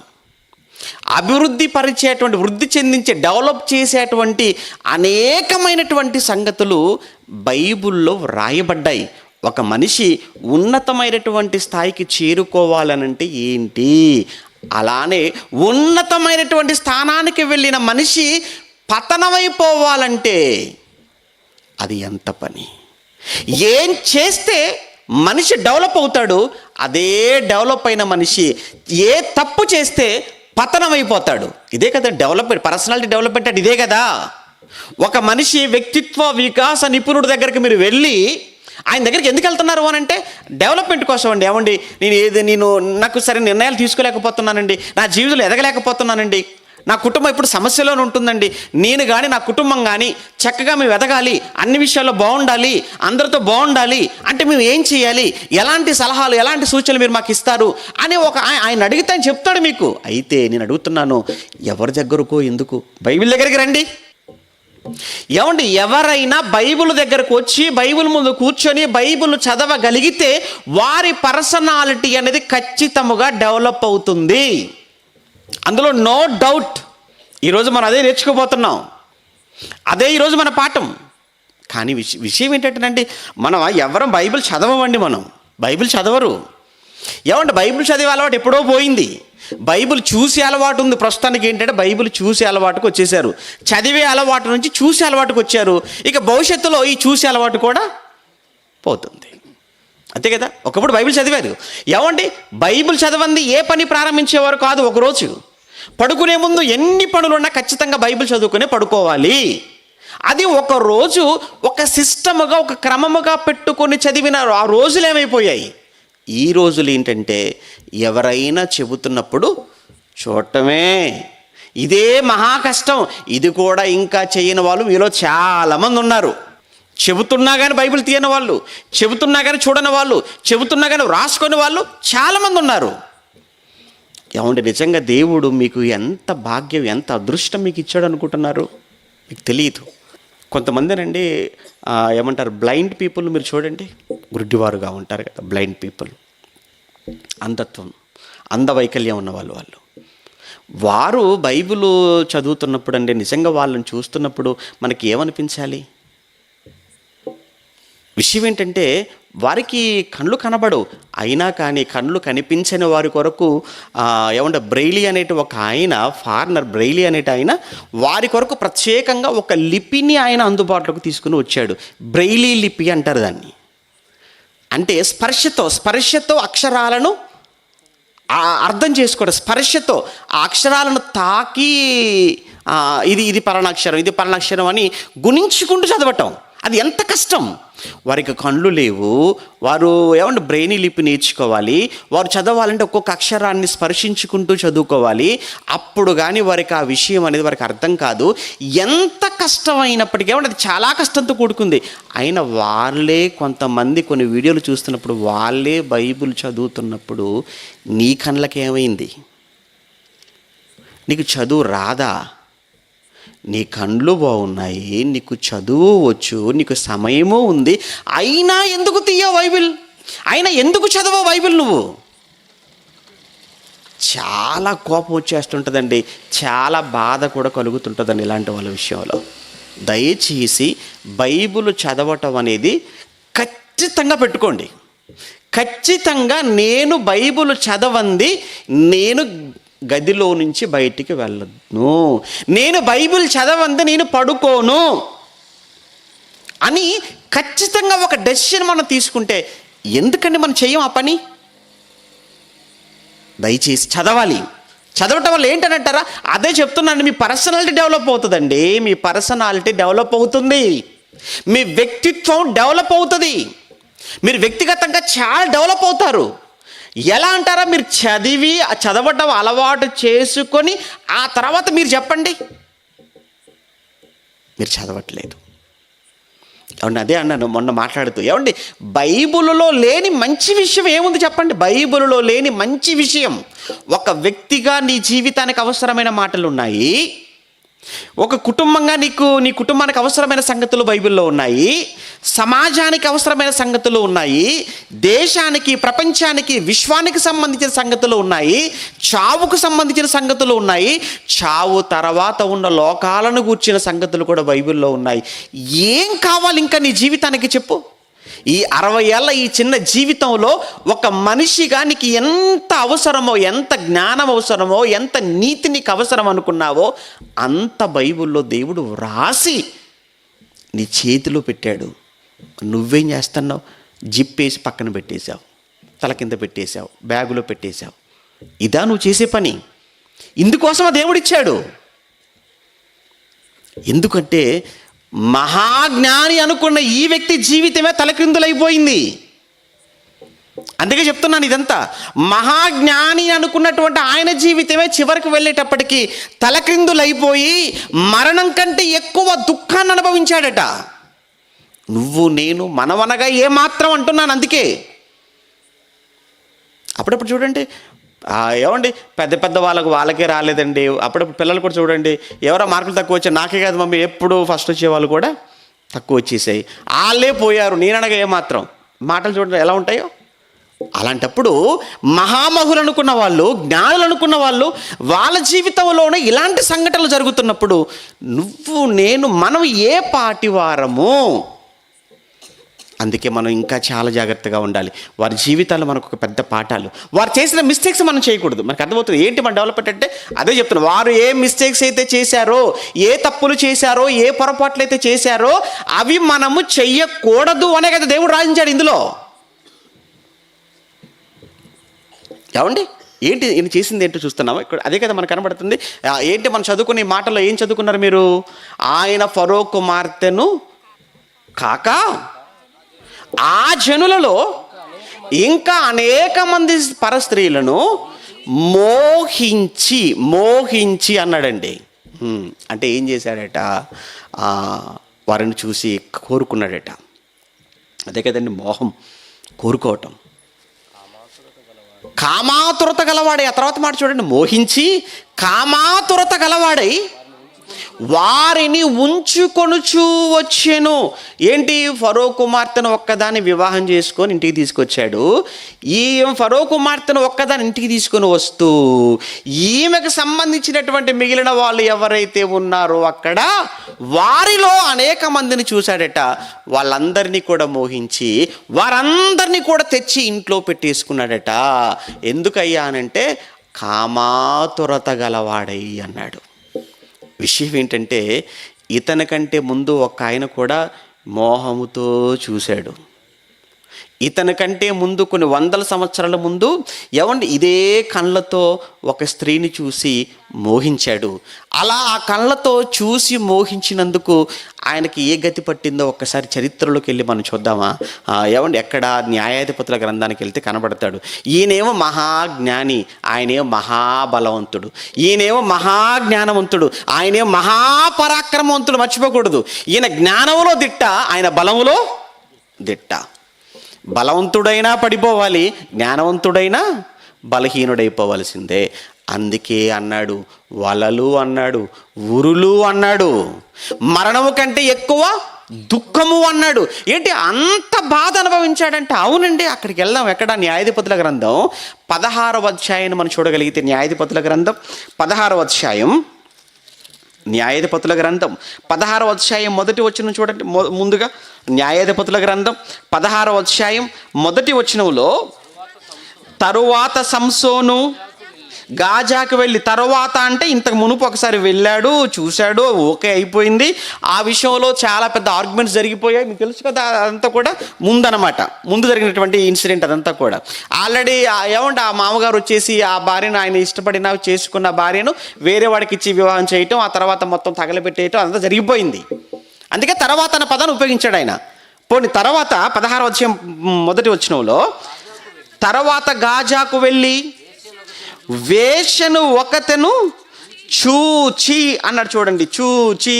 అభివృద్ధి పరిచేటువంటి, వృద్ధి చెందించే, డెవలప్ చేసేటువంటి అనేకమైనటువంటి సంగతులు బైబిల్లో రాయబడ్డాయి. ఒక మనిషి ఉన్నతమైనటువంటి స్థాయికి చేరుకోవాలనంటే ఏంటి, అలానే ఉన్నతమైనటువంటి స్థానానికి వెళ్ళిన మనిషి పతనమైపోవాలంటే అది ఎంత పని, ఏం చేస్తే మనిషి డెవలప్ అవుతాడు, అదే డెవలప్ అయిన మనిషి ఏ తప్పు చేస్తే పతనమైపోతాడు. ఇదే కదా డెవలప్మెంట్, పర్సనాలిటీ డెవలప్మెంట్ అంటే ఇదే కదా. ఒక మనిషి వ్యక్తిత్వ వికాస నిపుణుడి దగ్గరికి మీరు వెళ్ళి ఆయన దగ్గరికి ఎందుకు వెళ్తున్నారు అని అంటే డెవలప్మెంట్ కోసం అండి. ఏమండి, నేను నాకు సరైన నిర్ణయాలు తీసుకోలేకపోతున్నానండి, నా జీవితంలో ఎదగలేకపోతున్నానండి, నా కుటుంబం ఇప్పుడు సమస్యలోనే ఉంటుందండి, నేను కానీ నా కుటుంబం కానీ చక్కగా మేము ఎదగాలి, అన్ని విషయాల్లో బాగుండాలి, అందరితో బాగుండాలి అంటే మేము ఏం చేయాలి, ఎలాంటి సలహాలు, ఎలాంటి సూచనలు మీరు మాకు ఇస్తారు అని ఆయన అడిగితే ఆయన చెప్తాడు మీకు. అయితే నేను అడుగుతున్నాను, ఎవరి దగ్గరకో ఎందుకు, బైబిల్ దగ్గరికి రండి. ఏమండి, ఎవరైనా బైబిల్ దగ్గరకు వచ్చి బైబిల్ ముందు కూర్చొని బైబిల్ చదవగలిగితే వారి పర్సనాలిటీ అనేది ఖచ్చితంగా డెవలప్ అవుతుంది, అందులో నో డౌట్. ఈరోజు మనం అదే నేర్చుకోబోతున్నాం, అదే ఈరోజు మన పాఠం. కానీ విషయం ఏంటంటేనండి, మనం ఎవరం బైబిల్ చదవమండి, మనం బైబిల్ చదవరు. ఏమంటే బైబిల్ చదివే అలవాటు ఎప్పుడో పోయింది. బైబిల్ చూసే అలవాటు ఉంది. ప్రస్తుతానికి ఏంటంటే బైబిల్ చూసే అలవాటుకు వచ్చేసారు. చదివే అలవాటు నుంచి చూసే అలవాటుకు వచ్చారు. ఇక భవిష్యత్తులో ఈ చూసే అలవాటు కూడా పోతుంది. అంతే కదా. ఒకప్పుడు బైబిల్ చదివారు. ఏమండి, బైబిల్ చదవంది ఏ పని ప్రారంభించేవారు కాదు. ఒకరోజు పడుకునే ముందు ఎన్ని పనులున్నా ఖచ్చితంగా బైబిల్ చదువుకునే పడుకోవాలి. అది ఒక రోజు ఒక సిస్టముగా, ఒక క్రమముగా పెట్టుకొని చదివిన ఆ రోజులు ఏమైపోయాయి. ఈ రోజులు ఏంటంటే ఎవరైనా చెబుతున్నప్పుడు చూడటమే. ఇదే మహా కష్టం. ఇది కూడా ఇంకా చేయని వాళ్ళు మీలో చాలామంది ఉన్నారు. చెబుతున్నా కానీ బైబిల్ తీయని వాళ్ళు, చెబుతున్నా కానీ చూడని వాళ్ళు, చెబుతున్నా కానీ రాసుకొని వాళ్ళు చాలామంది ఉన్నారు. ఏమంటే నిజంగా దేవుడు మీకు ఎంత భాగ్యం, ఎంత అదృష్టం మీకు ఇచ్చాడు అనుకుంటున్నారు? మీకు తెలియదు. కొంతమందినండి ఏమంటారు, బ్లైండ్ పీపుల్ మీరు చూడండి, గుడ్డివారుగా ఉంటారు కదా బ్లైండ్ పీపుల్. అంధత్వం, అంధవైకల్యం ఉన్న వాళ్ళు వారు బైబిల్ చదువుతున్నప్పుడు అండి నిజంగా వాళ్ళని చూస్తున్నప్పుడు మనకి ఏమనిపించాలి? విషయం ఏంటంటే వారికి కళ్ళు కనబడవు, అయినా కానీ కళ్ళు కనిపించని వారి కొరకు బ్రెయిలీ అనేటి ఒక ఆయన, ఫారినర్ బ్రెయిలీ అనేటి ఆయన వారి కొరకు ప్రత్యేకంగా ఒక లిపిని ఆయన అందుబాటులోకి తీసుకుని వచ్చాడు. బ్రెయిలీ లిపి అంటారు దాన్ని. అంటే స్పర్శతో అక్షరాలను అర్థం చేసుకోవడం, స్పర్శతో ఆ అక్షరాలను తాకి ఇది పలానాక్షరం, ఇది పలానాక్షరం అని గుణించుకుంటూ చదవటం. అది ఎంత కష్టం. వారికి కళ్ళు లేవు, వారు బ్రెయినీ లిపి నేర్చుకోవాలి. వారు చదవాలంటే ఒక్కొక్క అక్షరాన్ని స్పర్శించుకుంటూ చదువుకోవాలి. అప్పుడు కానీ వారికి ఆ విషయం అనేది వారికి అర్థం కాదు. ఎంత కష్టమైనప్పటికీ అది చాలా కష్టంతో కూడుకుంది. అయినా వాళ్ళే కొంతమంది కొన్ని వీడియోలు చూస్తున్నప్పుడు, వాళ్ళే బైబిల్ చదువుతున్నప్పుడు నీ కళ్ళకి ఏమైంది? నీకు చదువు రాదా? నీ కళ్ళు బాగున్నాయి, నీకు చదువు వచ్చు, నీకు సమయము ఉంది, అయినా ఎందుకు తీయవు బైబిల్? అయినా ఎందుకు చదవవు బైబిల్? నువ్వు చాలా కోపం వచ్చేస్తుంటుందండి, చాలా బాధ కూడా కలుగుతుంటుందండి ఇలాంటి వాళ్ళ విషయంలో. దయచేసి బైబిల్ చదవటం అనేది ఖచ్చితంగా పెట్టుకోండి. ఖచ్చితంగా నేను బైబిల్ చదవంది నేను గదిలో నుంచి బయటికి వెళ్ళను, నేను బైబిల్ చదవంది నేను పడుకోను అని ఖచ్చితంగా ఒక డెసిషన్ మనం తీసుకుంటే, ఎందుకంటే మనం చెయ్యం ఆ పని? దయచేసి చదవాలి. చదవటం వల్ల ఏంటనంటారా? అదే చెప్తున్నాను, మీ పర్సనాలిటీ డెవలప్ అవుతుందండి. మీ పర్సనాలిటీ డెవలప్ అవుతుంది, మీ వ్యక్తిత్వం డెవలప్ అవుతుంది, మీరు వ్యక్తిగతంగా చాలా డెవలప్ అవుతారు. ఎలా అంటారా? మీరు చదవటం అలవాటు చేసుకొని ఆ తర్వాత మీరు చెప్పండి మీరు చదవట్లేదు. అదే అన్నాను మొన్న మాట్లాడుతూ. బైబిల్లో లేని మంచి విషయం ఏముంది చెప్పండి? బైబిల్లో లేని మంచి విషయం, ఒక వ్యక్తిగా నీ జీవితానికి అవసరమైన మాటలు ఉన్నాయి, ఒక కుటుంబంగా నీ కుటుంబానికి అవసరమైన సంగతులు బైబిల్లో ఉన్నాయి, సమాజానికి అవసరమైన సంగతులు ఉన్నాయి, దేశానికి, ప్రపంచానికి, విశ్వానికి సంబంధించిన సంగతులు ఉన్నాయి, చావుకు సంబంధించిన సంగతులు ఉన్నాయి, చావు తర్వాత ఉన్న లోకాలను గూర్చిన సంగతులు కూడా బైబిల్లో ఉన్నాయి. ఏం కావాలి ఇంకా నీ జీవితానికి చెప్పు? ఈ 60 ఏళ్ళ ఈ చిన్న జీవితంలో ఒక మనిషిగా నీకు ఎంత అవసరమో, ఎంత జ్ఞానం అవసరమో, ఎంత నీతి నీకు అవసరం అనుకున్నావో అంత బైబిల్లో దేవుడు వ్రాసి నీ చేతిలో పెట్టాడు. నువ్వేం చేస్తున్నావు? జిప్పేసి పక్కన పెట్టేశావు, తల కింద పెట్టేశావు, బ్యాగులో పెట్టేశావు. ఇదా నువ్వు చేసే పని? ఇందుకోసం దేవుడిచ్చాడు. ఎందుకంటే మహాజ్ఞాని అనుకున్న ఈ వ్యక్తి జీవితమే తలక్రిందులైపోయింది. అందుకే చెప్తున్నాను ఇదంతా. మహాజ్ఞాని అనుకున్నటువంటి ఆయన జీవితమే చివరికి వెళ్ళేటప్పటికీ తలక్రిందులైపోయి మరణం కంటే ఎక్కువ దుఃఖాన్ని అనుభవించాడట. నువ్వు నేను మనవనగా ఏమాత్రం అంటున్నాను. అందుకే అప్పుడప్పుడు చూడండి, పెద్ద పెద్ద వాళ్ళకే రాలేదండి. అప్పుడప్పుడు పిల్లలు కూడా చూడండి, ఎవరో మార్కులు తక్కువ వచ్చాయి, నాకే కాదు మమ్మీ, ఎప్పుడు ఫస్ట్ వచ్చే వాళ్ళు కూడా తక్కువ వచ్చేసాయి, వాళ్ళే పోయారు, నేననగా ఏమాత్రం. మాటలు చూడండి ఎలా ఉంటాయో. అలాంటప్పుడు మహామహులు అనుకున్న వాళ్ళు, జ్ఞానులు అనుకున్న వాళ్ళు, వాళ్ళ జీవితంలోనే ఇలాంటి సంఘటనలు జరుగుతున్నప్పుడు నువ్వు నేను మనం ఏ పాటి వారము? అందుకే మనం ఇంకా చాలా జాగ్రత్తగా ఉండాలి. వారి జీవితాలు మనకు ఒక పెద్ద పాఠాలు. వారు చేసిన మిస్టేక్స్ మనం చేయకూడదు. మనకు అర్థమవుతుంది ఏంటి మన డెవలప్మెంట్ అంటే. అదే చెప్తున్నాను, వారు ఏ మిస్టేక్స్ అయితే చేశారో, ఏ తప్పులు చేశారో, ఏ పొరపాట్లు అయితే చేశారో అవి మనము చెయ్యకూడదు అనే కదా దేవుడు రాయించాడు ఇందులో. ఏమండి ఏంటి ఈయన చేసింది ఏంటో చూస్తున్నాము ఇక్కడ. అదే కదా మనకు కనబడుతుంది. ఏంటి మనం చదువుకునే మాటల్లో ఏం చదువుకున్నారు మీరు? ఆయన ఫరో కుమార్తెను కాక ఆ జనులలో ఇంకా అనేక మంది పరస్త్రీలను మోహించి అన్నాడండి. అంటే ఏం చేశాడట? వారిని చూసి కోరుకున్నాడట. అదే కదండి మోహం, కోరుకోవటం. కామాతురత గలవాడై, ఆ తర్వాత మాట చూడండి, మోహించి కామాతురత గలవాడై వారిని ఉంచుకొనుచూ వచ్చెను. ఏంటి? ఫరో కుమార్తెను ఒక్కదాన్ని వివాహం చేసుకొని ఇంటికి తీసుకొచ్చాడు. ఈ ఫరో కుమార్తెను ఒక్కదాన్ని ఇంటికి తీసుకొని వస్తూ ఈమెకు సంబంధించినటువంటి మిగిలిన వాళ్ళు ఎవరైతే ఉన్నారో అక్కడ వారిలో అనేక మందిని చూశాడట. వాళ్ళందరినీ కూడా మోహించి వారందరినీ కూడా తెచ్చి ఇంట్లో పెట్టేసుకున్నాడట. ఎందుకయ్యా అనంటే కామాతురత గలవాడై అన్నాడు. విషయం ఏంటంటే ఇతనికంటే ముందు ఒక ఆయన కూడా మోహముతో చూశాడు. ఇతనికంటే ముందు కొన్ని వందల సంవత్సరాల ముందు ఏమండి ఇదే కళ్ళతో ఒక స్త్రీని చూసి మోహించాడు. అలా ఆ కళ్ళతో చూసి మోహించినందుకు ఆయనకి ఏ గతి పట్టిందో ఒక్కసారి చరిత్రలోకి వెళ్ళి మనం చూద్దామా? ఏమండి ఎక్కడ న్యాయాధిపతుల గ్రంథానికి వెళ్తే కనబడతాడు. ఈయనేమో మహాజ్ఞాని, ఆయనేమో మహాబలవంతుడు. ఈయనేమో మహాజ్ఞానవంతుడు, ఆయనేమో మహాపరాక్రమవంతుడు. మర్చిపోకూడదు, ఈయన జ్ఞానములో దిట్ట, ఆయన బలములో దిట్ట. బలవంతుడైనా పడిపోవాలి, జ్ఞానవంతుడైనా బలహీనుడైపోవలసిందే. అందుకే అన్నాడు వలలు అన్నాడు, ఉరులు అన్నాడు, మరణము కంటే ఎక్కువ దుఃఖము అన్నాడు. ఏంటి అంత బాధ అనుభవించాడంటే? అవునండి. అక్కడికి వెళ్దాం. ఎక్కడ? న్యాయాధిపతుల గ్రంథం 16వ అధ్యాయాన్ని మనం చూడగలిగితే, న్యాయాధిపతుల గ్రంథం 16వ అధ్యాయం, న్యాయాధిపతుల గ్రంథం 16వ అధ్యాయం మొదటి వచనం చూడండి. ముందుగా న్యాయాధిపతుల గ్రంథం 16వ అధ్యాయం మొదటి వచనంలో, తరువాత సంసోను గాజాకు వెళ్ళి, తరువాత అంటే ఇంతకు మునుపు ఒకసారి వెళ్ళాడు, చూశాడు, ఓకే అయిపోయింది. ఆ విషయంలో చాలా పెద్ద ఆర్గ్యుమెంట్స్ జరిగిపోయాయి. మీకు తెలుసు కదా, అదంతా కూడా ముందనమాట, ముందు జరిగినటువంటి ఇన్సిడెంట్ అదంతా కూడా. ఆల్రెడీ ఏమంటే ఆ మామగారు వచ్చేసి ఆ భార్యను, ఆయన ఇష్టపడిన చేసుకున్న భార్యను వేరే వాడికి ఇచ్చి వివాహం చేయటం, ఆ తర్వాత మొత్తం తగలబెట్టేయటం అదంతా జరిగిపోయింది. అందుకే తర్వాత అన్న పదాన్ని ఉపయోగించాడు ఆయన. పోనీ తర్వాత 16వ అధ్యాయం మొదటి వచనంలో, తర్వాత గాజాకు వెళ్ళి వేశ్యను ఒకతెను చూచి అన్నాడు. చూడండి, చూచి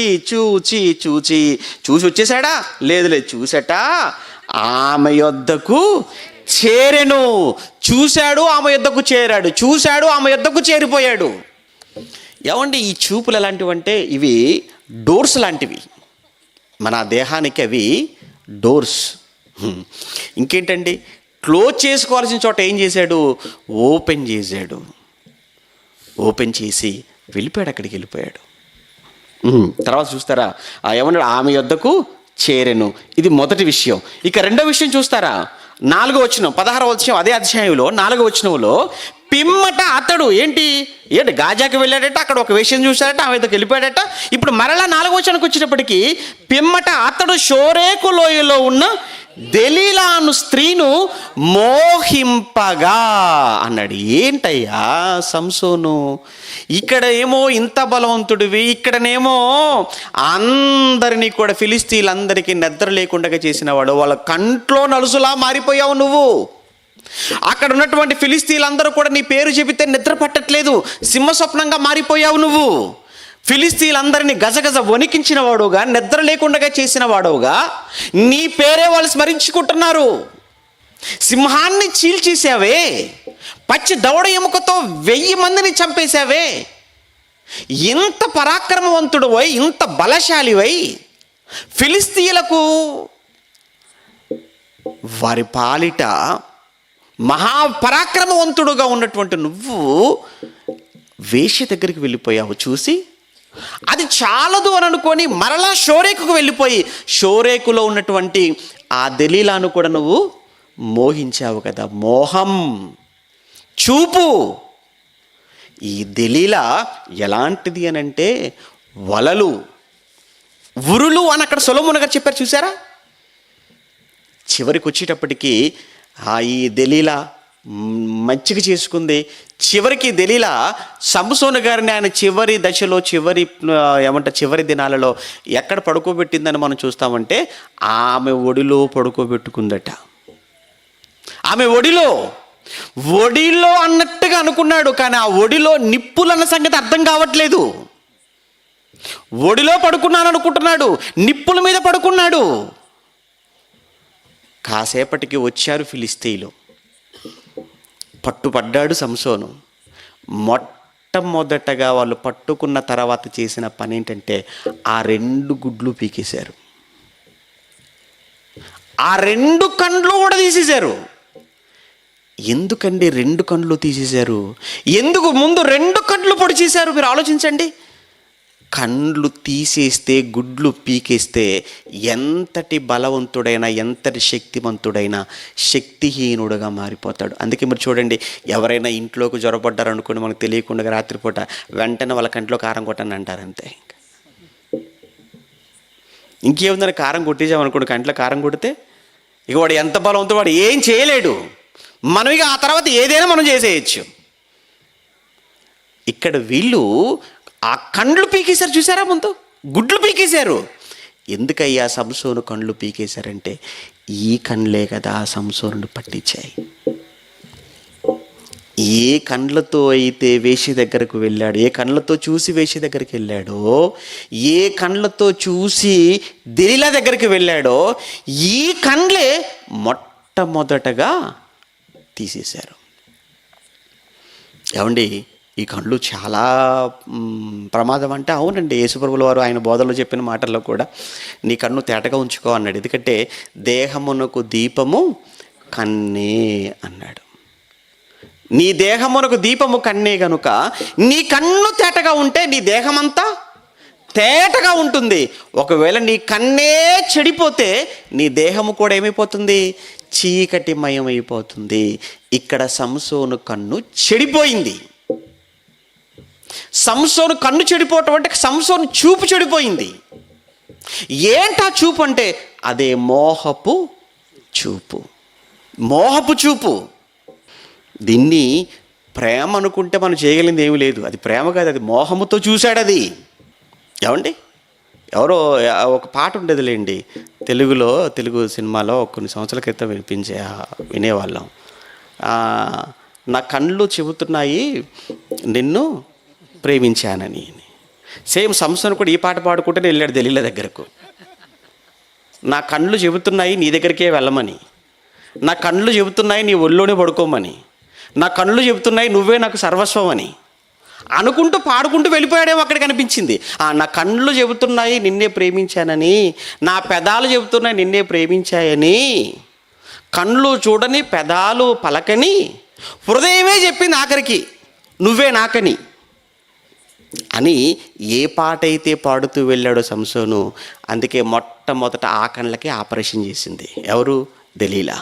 వచ్చేసాడా? లేదు, చూసట ఆమె యొద్దకు చేరెను. చూశాడు, ఆమె యొద్దకు చేరాడు. చూశాడు, ఆమె యొద్దకు చేరిపోయాడు. ఏమండి ఈ చూపులు ఎలాంటివంటే ఇవి డోర్స్ లాంటివి. మన దేహానికి అవి డోర్స్. ఇంకేంటండి, క్లోజ్ చేసుకోవాల్సిన చోట ఏం చేశాడు? ఓపెన్ చేశాడు. ఓపెన్ చేసి వెళ్ళిపోయాడు, అక్కడికి వెళ్ళిపోయాడు. తర్వాత చూస్తారా, ఏమన్నాడు? ఆమె యొద్దకు చేరెను. ఇది మొదటి విషయం. ఇక రెండో విషయం చూస్తారా? 4వ వచనం, 16వ వచనం అదే అధ్యాయంలో 4వ వచనంలో, పిమ్మట అతడు ఏంటి గాజాకి వెళ్ళాడట, అక్కడ ఒక విషయం చూశాడట, ఆమె దగ్గరికి వెళ్ళిపోయాడట. ఇప్పుడు మరలా 4వ వచనానికి వచ్చినప్పటికీ, పిమ్మట అతడు షోరేకు లోయలో ఉన్న దెలీలాను స్త్రీను మోహింపగా అన్నాడు. ఏంటయ్యా సంసోను, ఇక్కడ ఏమో ఇంత బలవంతుడివి, ఇక్కడనేమో అందరినీ కూడా ఫిలిస్తీన్లందరికీ నిద్ర లేకుండా చేసినవాడు, వాళ్ళ కంట్లో నలుసులా మారిపోయావు నువ్వు. అక్కడ ఉన్నటువంటి ఫిలిస్తీన్లందరూ కూడా నీ పేరు చెబితే నిద్ర పట్టట్లేదు, సింహస్వప్నంగా మారిపోయావు నువ్వు. ఫిలిస్తీన్లందరినీ గజగజ వణికించిన వాడుగా, నిద్ర లేకుండా చేసిన వాడుగా నీ పేరే వాళ్ళు స్మరించుకుంటున్నారు. సింహాన్ని చీల్చేసావే, పచ్చి దవడ ఎముకతో 1000 మందిని చంపేశావే, ఇంత పరాక్రమవంతుడువై, ఇంత బలశాలివై, ఫిలిస్తీన్లకు వారి పాలిట మహాపరాక్రమవంతుడుగా ఉన్నటువంటి నువ్వు వేశ్య దగ్గరికి వెళ్ళిపోయావు. చూసి అది చాలదు అని అనుకొని మరలా షోరేకుకు వెళ్ళిపోయి, షోరేకులో ఉన్నటువంటి ఆ దెలీలాను కూడా నువ్వు మోహించావు కదా. మోహం, చూపు. ఈ దెలీలా ఎలాంటిది అని అంటే వలలు, ఉరులు అని అక్కడ సొలొమోను గారు చెప్పారు చూసారా. చివరికి వచ్చేటప్పటికి ఈ దెలీలా మంచిగా చేసుకుంది. చివరికి దెలీలా సంసోను గారిని ఆయన చివరి దశలో, చివరి దినాలలో ఎక్కడ పడుకోబెట్టిందని మనం చూస్తామంటే ఆమె ఒడిలో పడుకోబెట్టుకుందట. ఆమె ఒడిలో అన్నట్టుగా అనుకున్నాడు, కానీ ఆ ఒడిలో నిప్పులన్న సంగతి అర్థం కావట్లేదు. ఒడిలో పడుకున్నాను అనుకుంటున్నాడు, నిప్పుల మీద పడుకున్నాడు. కాసేపటికి వచ్చారు ఫిలిస్తీయులు, పట్టుపడ్డాడు సంసోను. మొట్టమొదటగా వాళ్ళు పట్టుకున్న తర్వాత చేసిన పని ఏంటంటే ఆ 2 గుడ్లు పీకేశారు, ఆ 2 కండ్లు కూడా తీసేశారు. ఎందుకండి 2 కండ్లు తీసేశారు? ఎందుకు ముందు 2 కండ్లు పొడి చేశారు? మీరు ఆలోచించండి. కండ్లు తీసేస్తే, గుడ్లు పీకేస్తే ఎంతటి బలవంతుడైనా, ఎంతటి శక్తివంతుడైనా శక్తిహీనుడుగా మారిపోతాడు. అందుకే మీరు చూడండి, ఎవరైనా ఇంట్లోకి జ్వరపడ్డారు అనుకోండి, మనకు తెలియకుండా రాత్రిపూట వెంటనే వాళ్ళ కంట్లో కారం కొట్టని అంటారు అంతే. ఇంకేముందని కారం కొట్టేసామనుకోండి, కంట్లో కారం కొడితే ఇక వాడు ఎంత బలవంతుడు, వాడు ఏం చేయలేడు. మనం ఇక ఆ తర్వాత ఏదైనా మనం చేసేయచ్చు. ఇక్కడ వీళ్ళు ఆ కండ్లు పీకేశారు చూసారా, ముందు గుడ్లు పీకేశారు. ఎందుకయ్యా సంసోను కండ్లు పీకేశారంటే ఈ కండ్లే కదా సంసోనుని పట్టించాయి. ఏ కండ్లతో అయితే వేశ్య దగ్గరకు వెళ్ళాడు, ఏ కండ్లతో చూసి వేశ్య దగ్గరికి వెళ్ళాడో, ఏ కండ్లతో చూసి దెలీలా దగ్గరికి వెళ్ళాడో, ఈ కండ్లే మొట్టమొదటగా తీసేశారు. ఏమండి, ఈ కళ్ళు చాలా ప్రమాదం అంటే అవునండి. యేసుప్రభుల వారు ఆయన బోధనలో చెప్పిన మాటల్లో కూడా నీ కన్ను తేటగా ఉంచుకో అన్నాడు. ఎందుకంటే దేహమునకు దీపము కన్నే అన్నాడు. నీ దేహమునకు దీపము కన్నే గనుక నీ కన్ను తేటగా ఉంటే నీ దేహమంతా తేటగా ఉంటుంది. ఒకవేళ నీ కన్నే చెడిపోతే నీ దేహము కూడా ఏమైపోతుంది? చీకటిమయం అయిపోతుంది. ఇక్కడ సంసోను కన్ను చెడిపోయింది. సంసోను కన్ను చెడిపోవటం అంటే సంసోను చూపు చెడిపోయింది. ఏంటా చూపు అంటే అదే మోహపు చూపు. మోహపు చూపు. దీన్ని ప్రేమ అనుకుంటే మనం చేయగలిగింది ఏమీ లేదు. అది ప్రేమ కాదు, అది మోహముతో చూశాడు. అది ఏమండి, ఎవరో ఒక పాట ఉండేదిలేండి, తెలుగు సినిమాలో కొన్ని సంవత్సరాల క్రితం వినేవాళ్ళం. నా కళ్ళు చెబుతున్నాయి నిన్ను ప్రేమించానని. సేమ్ సంసోను కూడా ఈ పాట పాడుకుంటూనే వెళ్ళాడు దెలీలా దగ్గరకు. నా కళ్ళు చెబుతున్నాయి నీ దగ్గరికే వెళ్ళమని, నా కళ్ళు చెబుతున్నాయి నీ ఒళ్ళోనే పడుకోమని, నా కళ్ళు చెబుతున్నాయి నువ్వే నాకు సర్వస్వం అని అనుకుంటూ పాడుకుంటూ వెళ్ళిపోయాడేమో అక్కడికి అనిపించింది. నా కళ్ళు చెబుతున్నాయి నిన్నే ప్రేమించానని, నా పెదాలు చెబుతున్నాయి నిన్నే ప్రేమించాయని, కళ్ళు చూడని పెదాలు పలకని, హృదయమే చెప్పింది ఆఖరికి నువ్వే నాకని అని ఏ పాట అయితే పాడుతూ వెళ్ళాడో సంసోను. అందుకే మొట్టమొదట ఆ కళ్ళకి ఆపరేషన్ చేసింది ఎవరు? దెలీలా.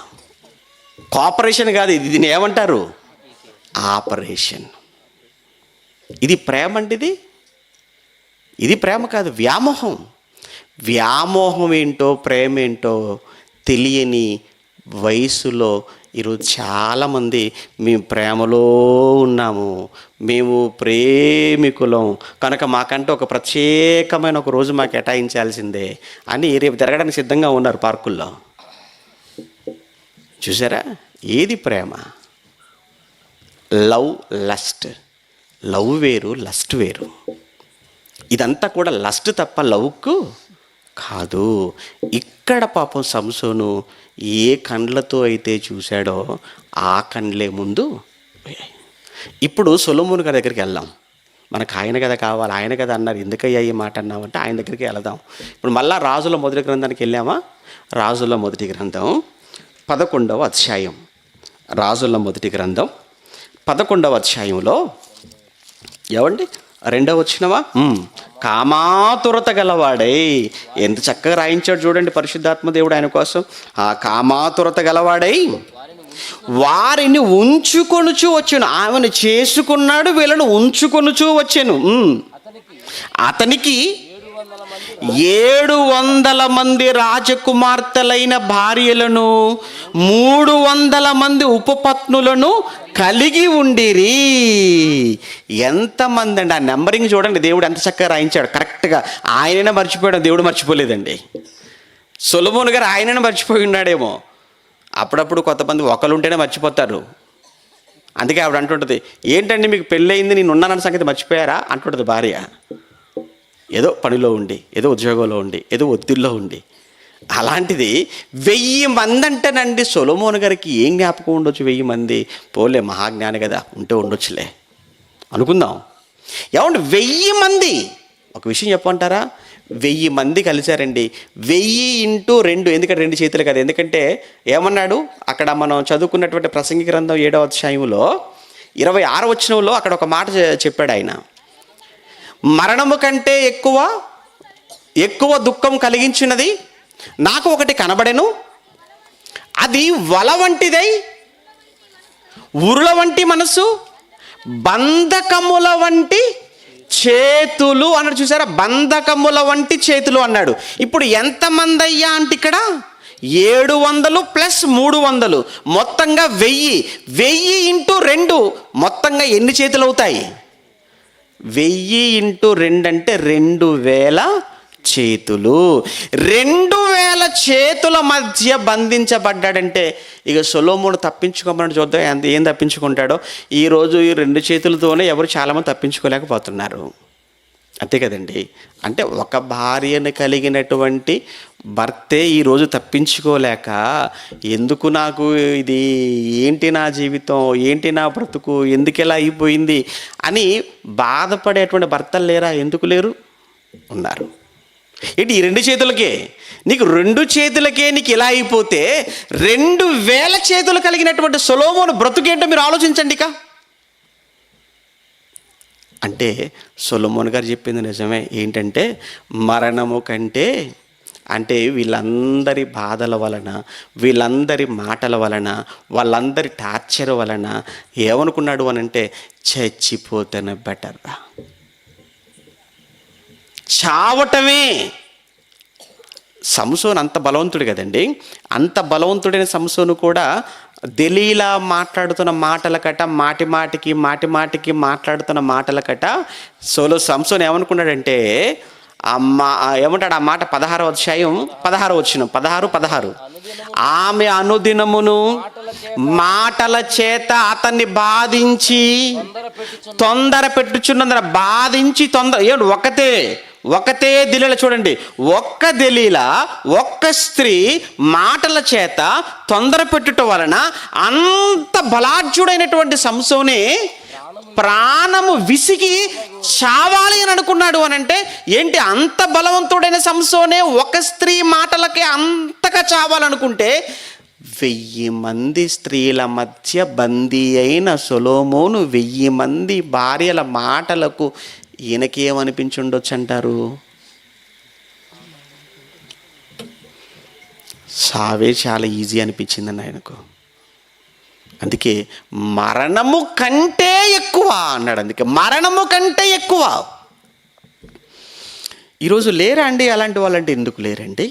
కోఆపరేషన్ కాదు, దీన్ని ఏమంటారు? ఆపరేషన్. ఇది ప్రేమ అండి. ఇది ప్రేమ కాదు, వ్యామోహం. వ్యామోహం ఏంటో ప్రేమ ఏంటో తెలియని వయసులో ఈరోజు చాలామంది మేము ప్రేమలో ఉన్నాము, మేము ప్రేమికులం కనుక మాకంటే ఒక ప్రత్యేకమైన ఒక రోజు మాకు కేటాయించాల్సిందే అని రేపు తిరగడానికి సిద్ధంగా ఉన్నారు పార్కుల్లో. చూసారా, ఏది ప్రేమ? Love, lust. లవ్ వేరు, లస్ట్ వేరు. ఇదంతా కూడా లస్ట్ తప్ప లవ్కు కాదు. ఇక్కడ పాపం సంసోను ఏ కండ్లతో అయితే చూశాడో ఆ కండ్లే ముందు. ఇప్పుడు సొలొమోను గారి దగ్గరికి వెళ్దాం. మనకు ఆయన కదా కావాలి, ఆయన కదా అన్నారు, ఎందుకయ్యా ఈ మాట అన్నామంటే ఆయన దగ్గరికి వెళదాం. ఇప్పుడు మళ్ళా రాజుల మొదటి గ్రంథానికి వెళ్ళామా? రాజుల మొదటి గ్రంథం 11వ అధ్యాయం. రాజుల మొదటి గ్రంథం 11వ అధ్యాయంలో ఏమండి 2వ వచనమా? కామాతురత గలవాడై. ఎంత చక్కగా రాయించాడు చూడండి పరిశుద్ధాత్మ దేవుడు ఆయన కోసం. ఆ కామాతురత గలవాడై వారిని ఉంచుకొనుచు వచ్చాను. ఆమెను చేసుకున్నాడు, వీళ్ళను ఉంచుకొనుచు వచ్చాను. అతనికి 700 మంది రాజకుమార్తెలైన భార్యలను 300 మంది ఉపపత్నులను కలిగి ఉండిరి. ఎంతమంది అండి! ఆ నెంబరింగ్ చూడండి, దేవుడు ఎంత చక్కగా రాయించాడు. కరెక్ట్గా ఆయననే మర్చిపోయాడు, దేవుడు మర్చిపోలేదండి. సొలొమోను గారు ఆయననే మర్చిపోయి ఉన్నాడేమో. అప్పుడప్పుడు కొంతమంది ఒకరు ఉంటేనే మర్చిపోతారు. అందుకే ఆవిడ అంటుంటుంది, ఏంటండి మీకు పెళ్ళయింది, నేను ఉన్నానన్న సంగతి మర్చిపోయారా అంటుంటుంది భార్య. ఏదో పనిలో ఉండి, ఏదో ఉద్యోగంలో ఉండి, ఏదో ఒత్తిడిలో ఉండి. అలాంటిది 1000 మంది అంటేనండి సొలొమోను గారికి ఏం జ్ఞాపకం ఉండొచ్చు? 1000 మంది పోలే, మహాజ్ఞాని కదా, ఉంటే ఉండొచ్చులే అనుకుందాం. ఏమంటే 1000 మంది, ఒక విషయం చెప్పమంటారా? 1000 మంది కలిశారండి. 1000 × 2, ఎందుకంటే 2 చేతులు కదా. ఎందుకంటే ఏమన్నాడు అక్కడ మనం చదువుకున్నటువంటి ప్రసంగి గ్రంథం 7వ అధ్యాయంలో 26వ వచనంలో అక్కడ ఒక మాట చెప్పాడు ఆయన. మరణము కంటే ఎక్కువ దుఃఖం కలిగించినది నాకు ఒకటి కనబడెను, అది వల వంటిదై ఉరుల వంటి మనసు, బంధకముల వంటి చేతులు అన్నాడు. చూసారా, బంధకముల వంటి చేతులు అన్నాడు. ఇప్పుడు ఎంతమంది అయ్యా అంటే ఇక్కడ 700 + 300 మొత్తంగా 1000. 1000 × 2 మొత్తంగా ఎన్ని చేతులు అవుతాయి? 1000 × 2 అంటే 2000 చేతులు. 2000 చేతుల మధ్య బంధించబడ్డాడంటే ఇక సొలొమోను తప్పించుకోమని చూద్దాం ఏం తప్పించుకుంటాడో. ఈరోజు ఈ 2 చేతులతోనే ఎవరు చాలామంది తప్పించుకోలేకపోతున్నారు. అంతే కదండి. అంటే ఒక భార్యను కలిగినటువంటి భర్తే ఈరోజు తప్పించుకోలేక, ఎందుకు నాకు ఇది, ఏంటి నా జీవితం, ఏంటి నా బ్రతుకు, ఎందుకు ఇలా అయిపోయింది అని బాధపడేటువంటి భర్తలు లేరా? ఎందుకు లేరు? ఉన్నారు. ఏంటి ఈ 2 చేతులకే, నీకు 2 చేతులకే నీకు ఇలా అయిపోతే 2000 చేతులు కలిగినటువంటి సొలొమోను బ్రతుకేంటో మీరు ఆలోచించండి. ఇక అంటే సొలొమోను గారు చెప్పింది నిజమే. ఏంటంటే మరణము కంటే, అంటే వీళ్ళందరి బాధల వలన, వీళ్ళందరి మాటల వలన, వాళ్ళందరి టార్చర్ వలన ఏమనుకున్నాడు అనంటే, చచ్చిపోతేనే బెటర్ రా, చావటమే. సంసోను అంత బలవంతుడు కదండి. అంత బలవంతుడైన సంసోను కూడా దెలీలా మాట్లాడుతున్న మాటలకట, మాటి మాటికి మాట్లాడుతున్న మాటలకట సంసోను ఏమనుకున్నాడంటే, ఏమంటాడు ఆ మాట? 16వ అధ్యాయం 16వ వచనం, 16. ఆమె అనుదినమును మాటల చేత అతన్ని బాధించి తొందర పెట్టుచున్నందున, బాధించి ఒకతే దెలీలా. చూడండి, ఒక్క దెలీలా, ఒక్క స్త్రీ మాటల చేత తొందర పెట్టుట వలన అంత బలాఢ్యుడైనటువంటి సంసోనే ప్రాణము విసిగి చావాలి అని అనుకున్నాడు. అని అంటే ఏంటి? అంత బలవంతుడైన సంసోనే ఒక స్త్రీ మాటలకే అంతగా చావాలనుకుంటే 1000 మంది స్త్రీల మధ్య బందీ అయిన సొలొమోను 1000 మంది భార్యల మాటలకు ఈయనకేమనిపించుండొచ్చు అంటారు? సావే చాలా ఈజీ అనిపించిందండి ఆయనకు. అందుకే మరణము కంటే ఎక్కువ అన్నాడు. అందుకే మరణము కంటే ఎక్కువ. ఈరోజు లేరా అండి అలాంటి వాళ్ళంటే? ఎందుకు లేరండి?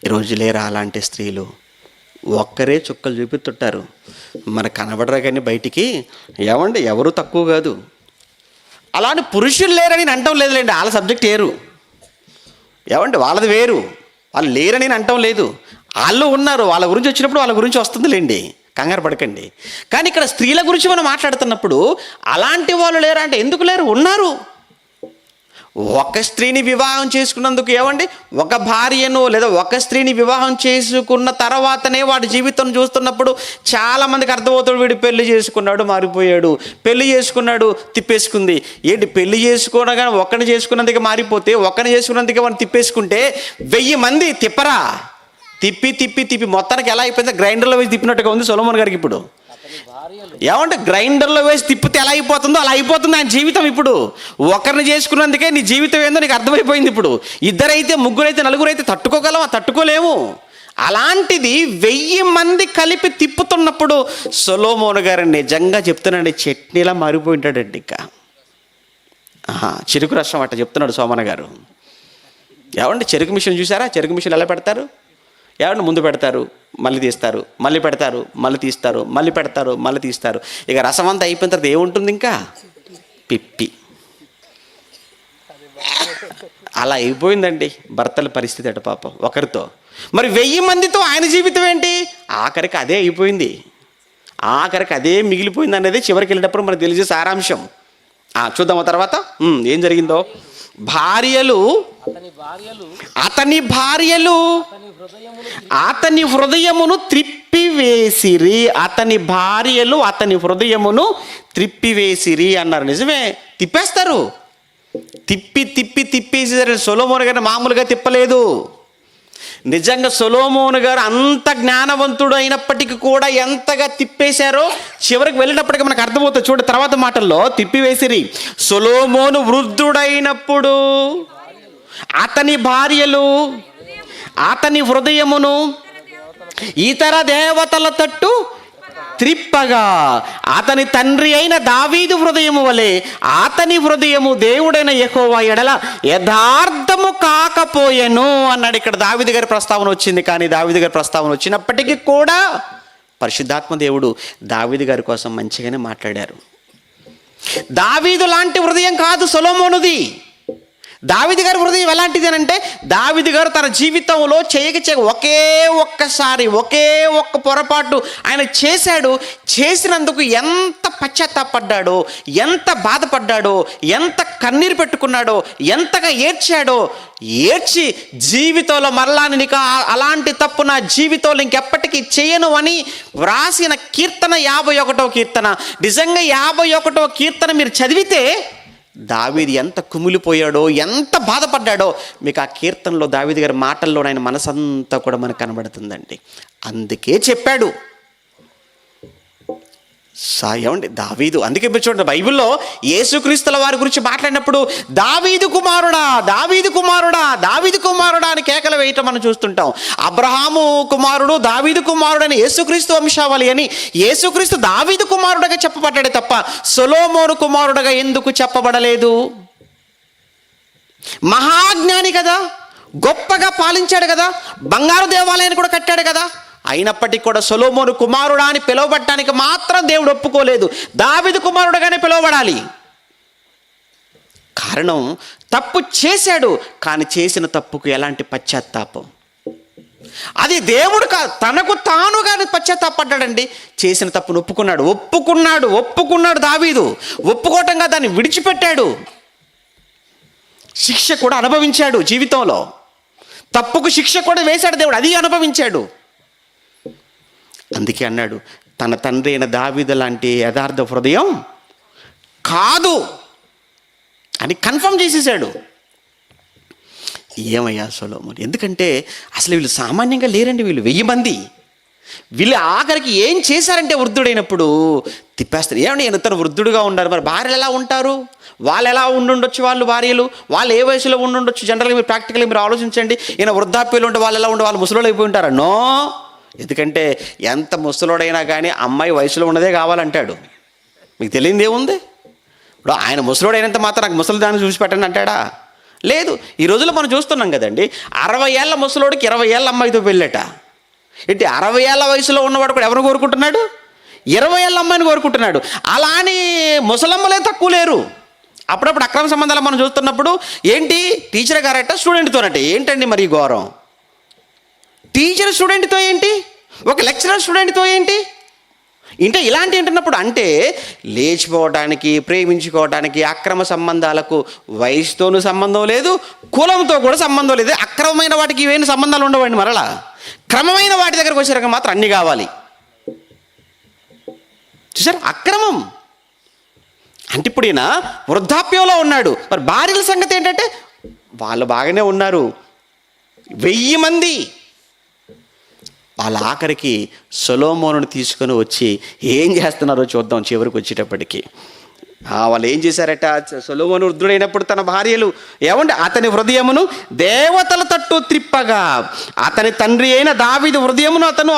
ఈరోజు లేరా అలాంటి స్త్రీలు? ఒక్కరే చుక్కలు చూపిస్తుంటారు, మనకు కనబడరా కానీ బయటికి. ఏమండి, ఎవరు తక్కువ కాదు. అలాంటి పురుషులు లేరని నేను అంటం లేదులేండి, వాళ్ళ సబ్జెక్ట్ వేరు. ఏమండి, వాళ్ళది వేరు. వాళ్ళు లేరని నేను అంటం లేదు, వాళ్ళు ఉన్నారు. వాళ్ళ గురించి వచ్చినప్పుడు వాళ్ళ గురించి వస్తుందిలేండి, కంగారు పడకండి. కానీ ఇక్కడ స్త్రీల గురించి మనం మాట్లాడుతున్నప్పుడు అలాంటి వాళ్ళు లేరా అంటే ఎందుకు లేరు? ఉన్నారు. ఒక స్త్రీని వివాహం చేసుకున్నందుకు, ఏమండి, ఒక భార్యను లేదా ఒక స్త్రీని వివాహం చేసుకున్న తర్వాతనే వాడి జీవితం చూస్తున్నప్పుడు చాలామందికి అర్థమవుతాడు, వీడు పెళ్లి చేసుకున్నాడు మారిపోయాడు, పెళ్లి చేసుకున్నాడు తిప్పేసుకుంది. ఏంటి, పెళ్లి చేసుకోవడం కానీ ఒక్కడిని చేసుకున్నందుకే మారిపోతే, ఒక్కడిని చేసుకున్నందుకే వాడిని తిప్పేసుకుంటే 1000 మంది తిప్పరా? తిప్పి మొత్తానికి ఎలా అయిపోయిందో గ్రైండర్లో వేసి తిప్పినట్టుగా ఉంది సొలొమోన్ గారికి. ఇప్పుడు ఏమంటే గ్రైండర్లో వేసి తిప్పితే ఎలా అయిపోతుందో అలా అయిపోతుంది ఆయన జీవితం. ఇప్పుడు ఒకరిని చేసుకున్నందుకే నీ జీవితం ఏందో నీకు అర్థమైపోయింది. ఇప్పుడు ఇద్దరైతే, ముగ్గురైతే, నలుగురైతే తట్టుకోలేము. అలాంటిది 1000 మంది కలిపి తిప్పుతున్నప్పుడు సొలొమోను గారు నిజంగా చెప్తున్నాడు, చట్నీలా మారిపోయింటాడండి. ఇంకా చెరుకు రసం అట్ట చెప్తున్నాడు సోమన్న గారు. ఏమంటే చెరుకు మిషన్ చూసారా? చెరుకు మిషన్ ఎలా పెడతారు? ఏమంటే ముందు పెడతారు, మళ్ళీ తీస్తారు, మళ్ళీ పెడతారు, మళ్ళీ తీస్తారు, మళ్ళీ పెడతారు, మళ్ళీ తీస్తారు. ఇక రసం అంతా అయిపోయిన తర్వాత ఏముంటుంది? ఇంకా పిప్పి. అలా అయిపోయిందండి భర్తల పరిస్థితి అట పాపం ఒకరితో. మరి 1000 మందితో ఆయన జీవితం ఏంటి? ఆఖరికి అదే అయిపోయింది, ఆఖరికి అదే మిగిలిపోయింది అనేది చివరికి వెళ్ళేటప్పుడు మనకు తెలిసే సారాంశం. చూద్దాం తర్వాత ఏం జరిగిందో. అతని భార్యలు అతని హృదయమును త్రిప్పివేసిరి. అతని భార్యలు అతని హృదయమును త్రిప్పివేసిరి అన్నారు. నిజమే, తిప్పేస్తారు. తిప్పేసేసారు. సొలొమోను గారు మామూలుగా తిప్పలేదు. నిజంగా సొలొమోను గారు అంత జ్ఞానవంతుడు అయినప్పటికీ కూడా ఎంతగా తిప్పేశారో చివరికి వెళ్ళినప్పటికీ మనకు అర్థమవుతుంది. చూడ తర్వాత మాటల్లో తిప్పివేసిరి. సొలొమోను వృద్ధుడైనప్పుడు అతని భార్యలు అతని హృదయమును ఇతర దేవతల తట్టు త్రిప్పగా అతని తండ్రి అయిన దావీదు హృదయము వలె అతని హృదయము దేవుడైన యెహోవా ఎడల యథార్థము కాకపోయెను అన్నాడు. ఇక్కడ దావీదు గారి ప్రస్తావన వచ్చింది. కానీ దావీదు గారి ప్రస్తావన వచ్చినప్పటికీ కూడా పరిశుద్ధాత్మ దేవుడు దావీదు గారి కోసం మంచిగానే మాట్లాడారు. దావీదు లాంటి హృదయం కాదు సొలొమోనుది. దావీదు గారి హృదయం ఎలాంటిది అంటే, దావీదు గారు తన జీవితంలో చేయక ఒకే ఒక్క పొరపాటు ఆయన చేశాడు. చేసినందుకు ఎంత పశ్చాత్తాపడ్డాడో, ఎంత బాధపడ్డాడో, ఎంత కన్నీరు పెట్టుకున్నాడో, ఎంతగా ఏడ్చి జీవితంలో మరలా నీకు అలాంటి తప్పు నా జీవితంలో ఇంకెప్పటికీ చేయను అని వ్రాసిన కీర్తన 51వ కీర్తన. నిజంగా 51వ కీర్తన మీరు చదివితే దావీదు ఎంత కుమిలిపోయాడో, ఎంత బాధపడ్డాడో మీకు ఆ కీర్తనలో దావీదు గారి మాటల్లో ఆయన మనసంతా కూడా మనకు కనబడుతుందండి. అందుకే చెప్పాడు ఏమండి దావీదు. అందుకే మీరు చూడండి బైబిల్లో యేసుక్రీస్తుల వారి గురించి మాట్లాడినప్పుడు దావీదు కుమారుడా, దావీదు కుమారుడా, దావీదు కుమారుడా అని కేకలు వేయటం మనం చూస్తుంటాం. అబ్రహాము కుమారుడు, దావీదు కుమారుడు అని యేసుక్రీస్తు వంశావళి అని యేసుక్రీస్తు దావీదు కుమారుడుగా చెప్పబడ్డాడే తప్ప సొలొమోను కుమారుడుగా ఎందుకు చెప్పబడలేదు? మహాజ్ఞాని కదా, గొప్పగా పాలించాడు కదా, బంగారు దేవాలయాన్ని కూడా కట్టాడు కదా. అయినప్పటికీ కూడా సొలొమోను కుమారుడా అని పిలువబడటానికి మాత్రం దేవుడు ఒప్పుకోలేదు. దావీదు కుమారుడుగానే పిలువబడాలి. కారణం తప్పు చేశాడు, కానీ చేసిన తప్పుకు ఎలాంటి పశ్చాత్తాపం. అది దేవుడు తనకు తానుగానే పశ్చాత్తాపడ్డాడండి. చేసిన తప్పును ఒప్పుకున్నాడు దావీదు. ఒప్పుకోవటంగా దాన్ని విడిచిపెట్టాడు. శిక్ష కూడా అనుభవించాడు. జీవితంలో తప్పుకు శిక్ష కూడా వేశాడు దేవుడు, అది అనుభవించాడు. అందుకే అన్నాడు, తన తండ్రి అయిన దావీదు లాంటి యథార్థ హృదయం కాదు అని కన్ఫర్మ్ చేసేసాడు. ఏమయ్యా సొలొమోను, ఎందుకంటే అసలు వీళ్ళు సామాన్యంగా లేరండి. వీళ్ళు 1000 మంది. వీళ్ళు ఆఖరికి ఏం చేశారంటే వృద్ధుడైనప్పుడు తిప్పేస్తారు. ఏమండి తను వృద్ధుడుగా ఉన్నారు, మరి భార్యలు ఎలా ఉంటారు? వాళ్ళు ఎలా ఉండుండొచ్చు? భార్యలు వాళ్ళు ఏ వయసులో ఉండుండొచ్చు? జనరల్గా మీరు ప్రాక్టికల్గా మీరు ఆలోచించండి. ఈయన వృద్ధాప్యంలో ఉంటే వాళ్ళు ఎలా ఉండే, వాళ్ళు ముసలోళ్ళు అయిపోయి ఉంటారా? నో. ఎందుకంటే ఎంత ముసలోడైనా కానీ అమ్మాయి వయసులో ఉన్నదే కావాలంటాడు. మీకు తెలియదు ఏముంది? ఇప్పుడు ఆయన ముసలోడైనంత మాత్రం నాకు ముసలి దాన్ని చూసి పెట్టండి అంటాడా? లేదు. ఈ రోజుల్లో మనం చూస్తున్నాం కదండి, 60 ఏళ్ళ ముసలోడికి 20 ఏళ్ళ అమ్మాయితో పెళ్ళట. ఏంటి 60 ఏళ్ళ వయసులో ఉన్నవాడు కూడా ఎవరు కోరుకుంటున్నాడు? 20 ఏళ్ళ అమ్మాయిని కోరుకుంటున్నాడు. అలా అని ముసలమ్మలే తక్కువ లేరు. అప్పుడప్పుడు అక్రమ సంబంధాలు మనం చూస్తున్నప్పుడు ఏంటి టీచర్ గారట స్టూడెంట్తోనట. ఏంటండి మరి ఘోరం? టీచర్ స్టూడెంట్తో ఏంటి, ఒక లెక్చరర్ స్టూడెంట్తో ఏంటి? ఇంకా ఇలాంటి ఏంటన్నప్పుడు అంటే లేచిపోవడానికి, ప్రేమించుకోవడానికి, అక్రమ సంబంధాలకు వయసుతోనూ సంబంధం లేదు, కులంతో కూడా సంబంధం లేదు. అక్రమమైన వాటికి ఇవేమి సంబంధాలు ఉండవండి. మరలా క్రమమైన వాటి దగ్గరకు వచ్చాక మాత్రం అన్నీ కావాలి. చూసారు అక్రమం అంటే. ఇప్పుడు ఈయన వృద్ధాప్యంలో ఉన్నాడు. మరి భార్యల సంగతి ఏంటంటే వాళ్ళు బాగానే ఉన్నారు. 1000 మంది. వాళ్ళ ఆఖరికి సొలొమోనుని తీసుకొని వచ్చి ఏం చేస్తున్నారో చూద్దాం చివరికి వచ్చేటప్పటికి. వాళ్ళు ఏం చేశారట, సొలొమోను వృద్ధుడైనప్పుడు తన భార్యలు అతని హృదయమును దేవతల తట్టు త్రిప్పగా అతని తండ్రి అయిన దావీదు హృదయమును అతను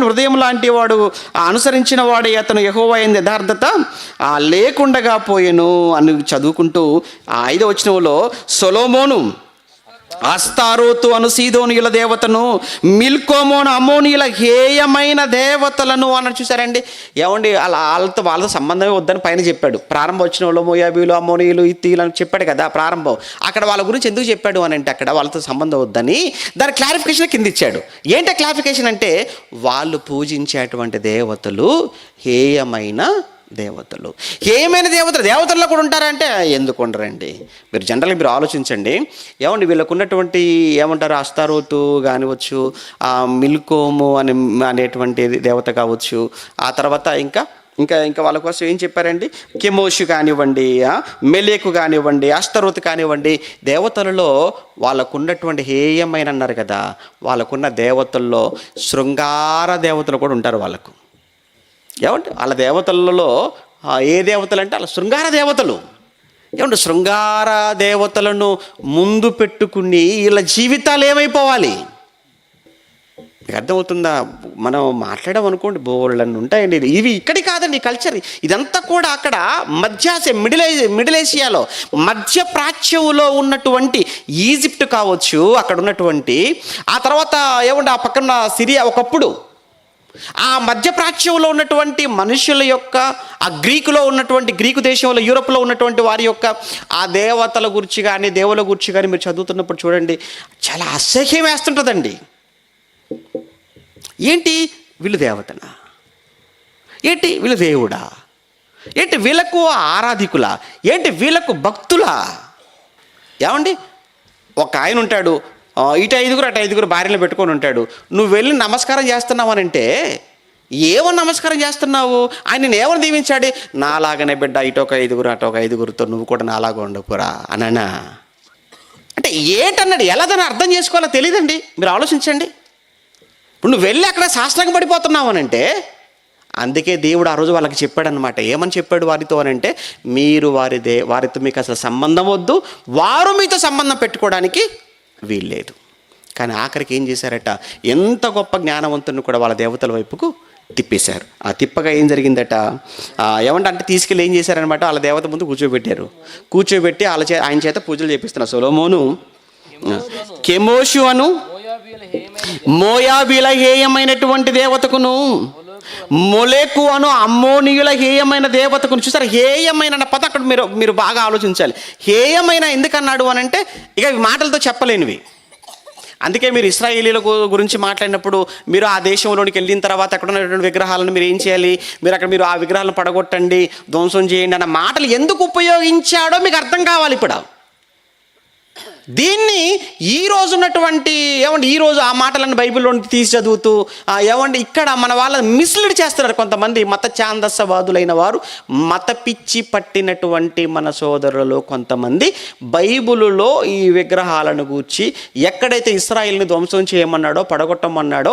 హృదయం లాంటి వాడు అనుసరించిన వాడే అతను యెహోవా యందు యథార్థత లేకుండగా పోయెను అని చదువుకుంటూ 5వ వచనంలో సొలొమోను అస్తారోతు అను సీదోనీయుల దేవతను, మిల్కోమోను అమ్మోనీయుల హేయమైన దేవతలను అని చూసారండి. వాళ్ళతో సంబంధమే వద్దని పైన చెప్పాడు. ప్రారంభం వచ్చిన వాళ్ళు మోయాబీలు, అమ్మోనీయులు, ఇత్తీలు అని చెప్పాడు కదా ప్రారంభం. అక్కడ వాళ్ళ గురించి ఎందుకు చెప్పాడు అని అంటే అక్కడ వాళ్ళతో సంబంధం వద్దని దాని క్లారిఫికేషన్ కింద ఇచ్చాడు. ఏంటి క్లారిఫికేషన్ అంటే వాళ్ళు పూజించేటువంటి దేవతలు హేయమైన దేవతలు. ఏమైనా దేవతల్లో కూడా ఉంటారంటే ఎందుకు ఉండరండి? మీరు జనరల్గా మీరు ఆలోచించండి. వీళ్ళకు ఉన్నటువంటి అస్తారోతు కానివచ్చు, మిల్కోము అనేటువంటి దేవత కావచ్చు, ఆ తర్వాత ఇంకా ఇంకా ఇంకా వాళ్ళ కోసం ఏం చెప్పారండి, కెమోషు కానివ్వండి, మెలేకు కానివ్వండి, అస్తరోతు కానివ్వండి, దేవతలలో వాళ్ళకున్నటువంటి హేయమైన అన్నారు కదా, వాళ్ళకున్న దేవతల్లో శృంగార దేవతలు కూడా ఉంటారు వాళ్ళకు. వాళ్ళ దేవతలలో ఏ దేవతలు అంటే వాళ్ళ శృంగార దేవతలు. శృంగార దేవతలను ముందు పెట్టుకుని వీళ్ళ జీవితాలు ఏమైపోవాలి? మీకు అర్థమవుతుందా? మనం మాట్లాడామనుకోండి బోళ్ళని ఉంటాయండి. ఇవి ఇక్కడి కాదండి కల్చర్. ఇదంతా కూడా అక్కడ మిడిల్ ఏషియాలో మధ్య ప్రాచ్యంలో ఉన్నటువంటి ఈజిప్ట్ కావచ్చు, అక్కడ ఉన్నటువంటి ఆ తర్వాత ఆ పక్కన సిరియా, ఒకప్పుడు ఆ మధ్య ప్రాచ్యంలో ఉన్నటువంటి మనుషుల యొక్క ఆ గ్రీకు దేశంలో, యూరోప్లో ఉన్నటువంటి వారి యొక్క ఆ దేవతల గురించి కానీ దేవుల గురించి కానీ మీరు చదువుతున్నప్పుడు చూడండి, చాలా అసహ్యం వేస్తుంటుందండి. ఏంటి వీళ్ళు దేవతనా? ఏంటి వీళ్ళు దేవుడా? ఏంటి వీళ్ళకు ఆరాధికులా? ఏంటి వీళ్ళకు భక్తులా? ఒక ఆయన ఉంటాడు, ఇటు 5 అటు 5 భార్యలు పెట్టుకొని ఉంటాడు. నువ్వు వెళ్ళి నమస్కారం చేస్తున్నావు అని అంటే ఏమని నమస్కారం చేస్తున్నావు? ఆయన నేను ఏమని దీవించాడు? నాలాగనే బిడ్డ, ఇటు ఒక 5 అటు ఒక 5తో నువ్వు కూడా నాలాగా ఉండకురా అననా అంటే ఏంటన్నాడు? ఎలాదని అర్థం చేసుకోవాలో తెలియదండి. మీరు ఆలోచించండి. ఇప్పుడు నువ్వు వెళ్ళి అక్కడ శాస్త్రంగా పడిపోతున్నావు అని అంటే, అందుకే దేవుడు ఆ రోజు వాళ్ళకి చెప్పాడనమాట. ఏమని చెప్పాడు వారితో అని అంటే, మీరు వారితో మీకు అసలు సంబంధం వద్దు, వారు మీతో సంబంధం పెట్టుకోవడానికి వీల్లేదు. కానీ ఆఖరికి ఏం చేశారట, ఎంత గొప్ప జ్ఞానవంతుని కూడా వాళ్ళ దేవతల వైపుకు తిప్పేశారు. ఆ తిప్పగా ఏం జరిగిందట, అంటే తీసుకెళ్ళి ఏం చేశారనమాట, వాళ్ళ దేవత ముందు కూర్చోబెట్టి ఆయన చేత పూజలు చేపిస్తున్నారు. సొలొమోను కెమోషు అను మోయాబీల హేయమైనటువంటి దేవతకును, మొలేకు అను అమ్మోనీయుల హేయమైన దేవతకును. చూసారు, హేయమైన పద అక్కడ మీరు బాగా ఆలోచించాలి. హేయమైన ఎందుకన్నాడు అని అంటే ఇక మాటలతో చెప్పలేనివి. అందుకే మీరు ఇశ్రాయేలీల గురించి మాట్లాడినప్పుడు మీరు ఆ దేశంలోనికి వెళ్ళిన తర్వాత అక్కడ ఉన్నటువంటి విగ్రహాలను మీరు ఏం చేయాలి, మీరు ఆ విగ్రహాలను పడగొట్టండి, ధ్వంసం చేయండి అన్న మాటలు ఎందుకు ఉపయోగించాడో మీకు అర్థం కావాలి. ఇప్పుడు దీన్ని ఈరోజు ఉన్నటువంటి ఈరోజు ఆ మాటలను బైబిల్లో తీసి చదువుతూ ఇక్కడ మన వాళ్ళని మిస్లీడ్ చేస్తున్నారు కొంతమంది మత ఛాందసవాదులైన వారు. మత పిచ్చి పట్టినటువంటి మన సోదరులలో కొంతమంది బైబిలులో ఈ విగ్రహాలను గూర్చి ఎక్కడైతే ఇశ్రాయేలుని ధ్వంసం చేయమన్నాడో, పడగొట్టమన్నాడో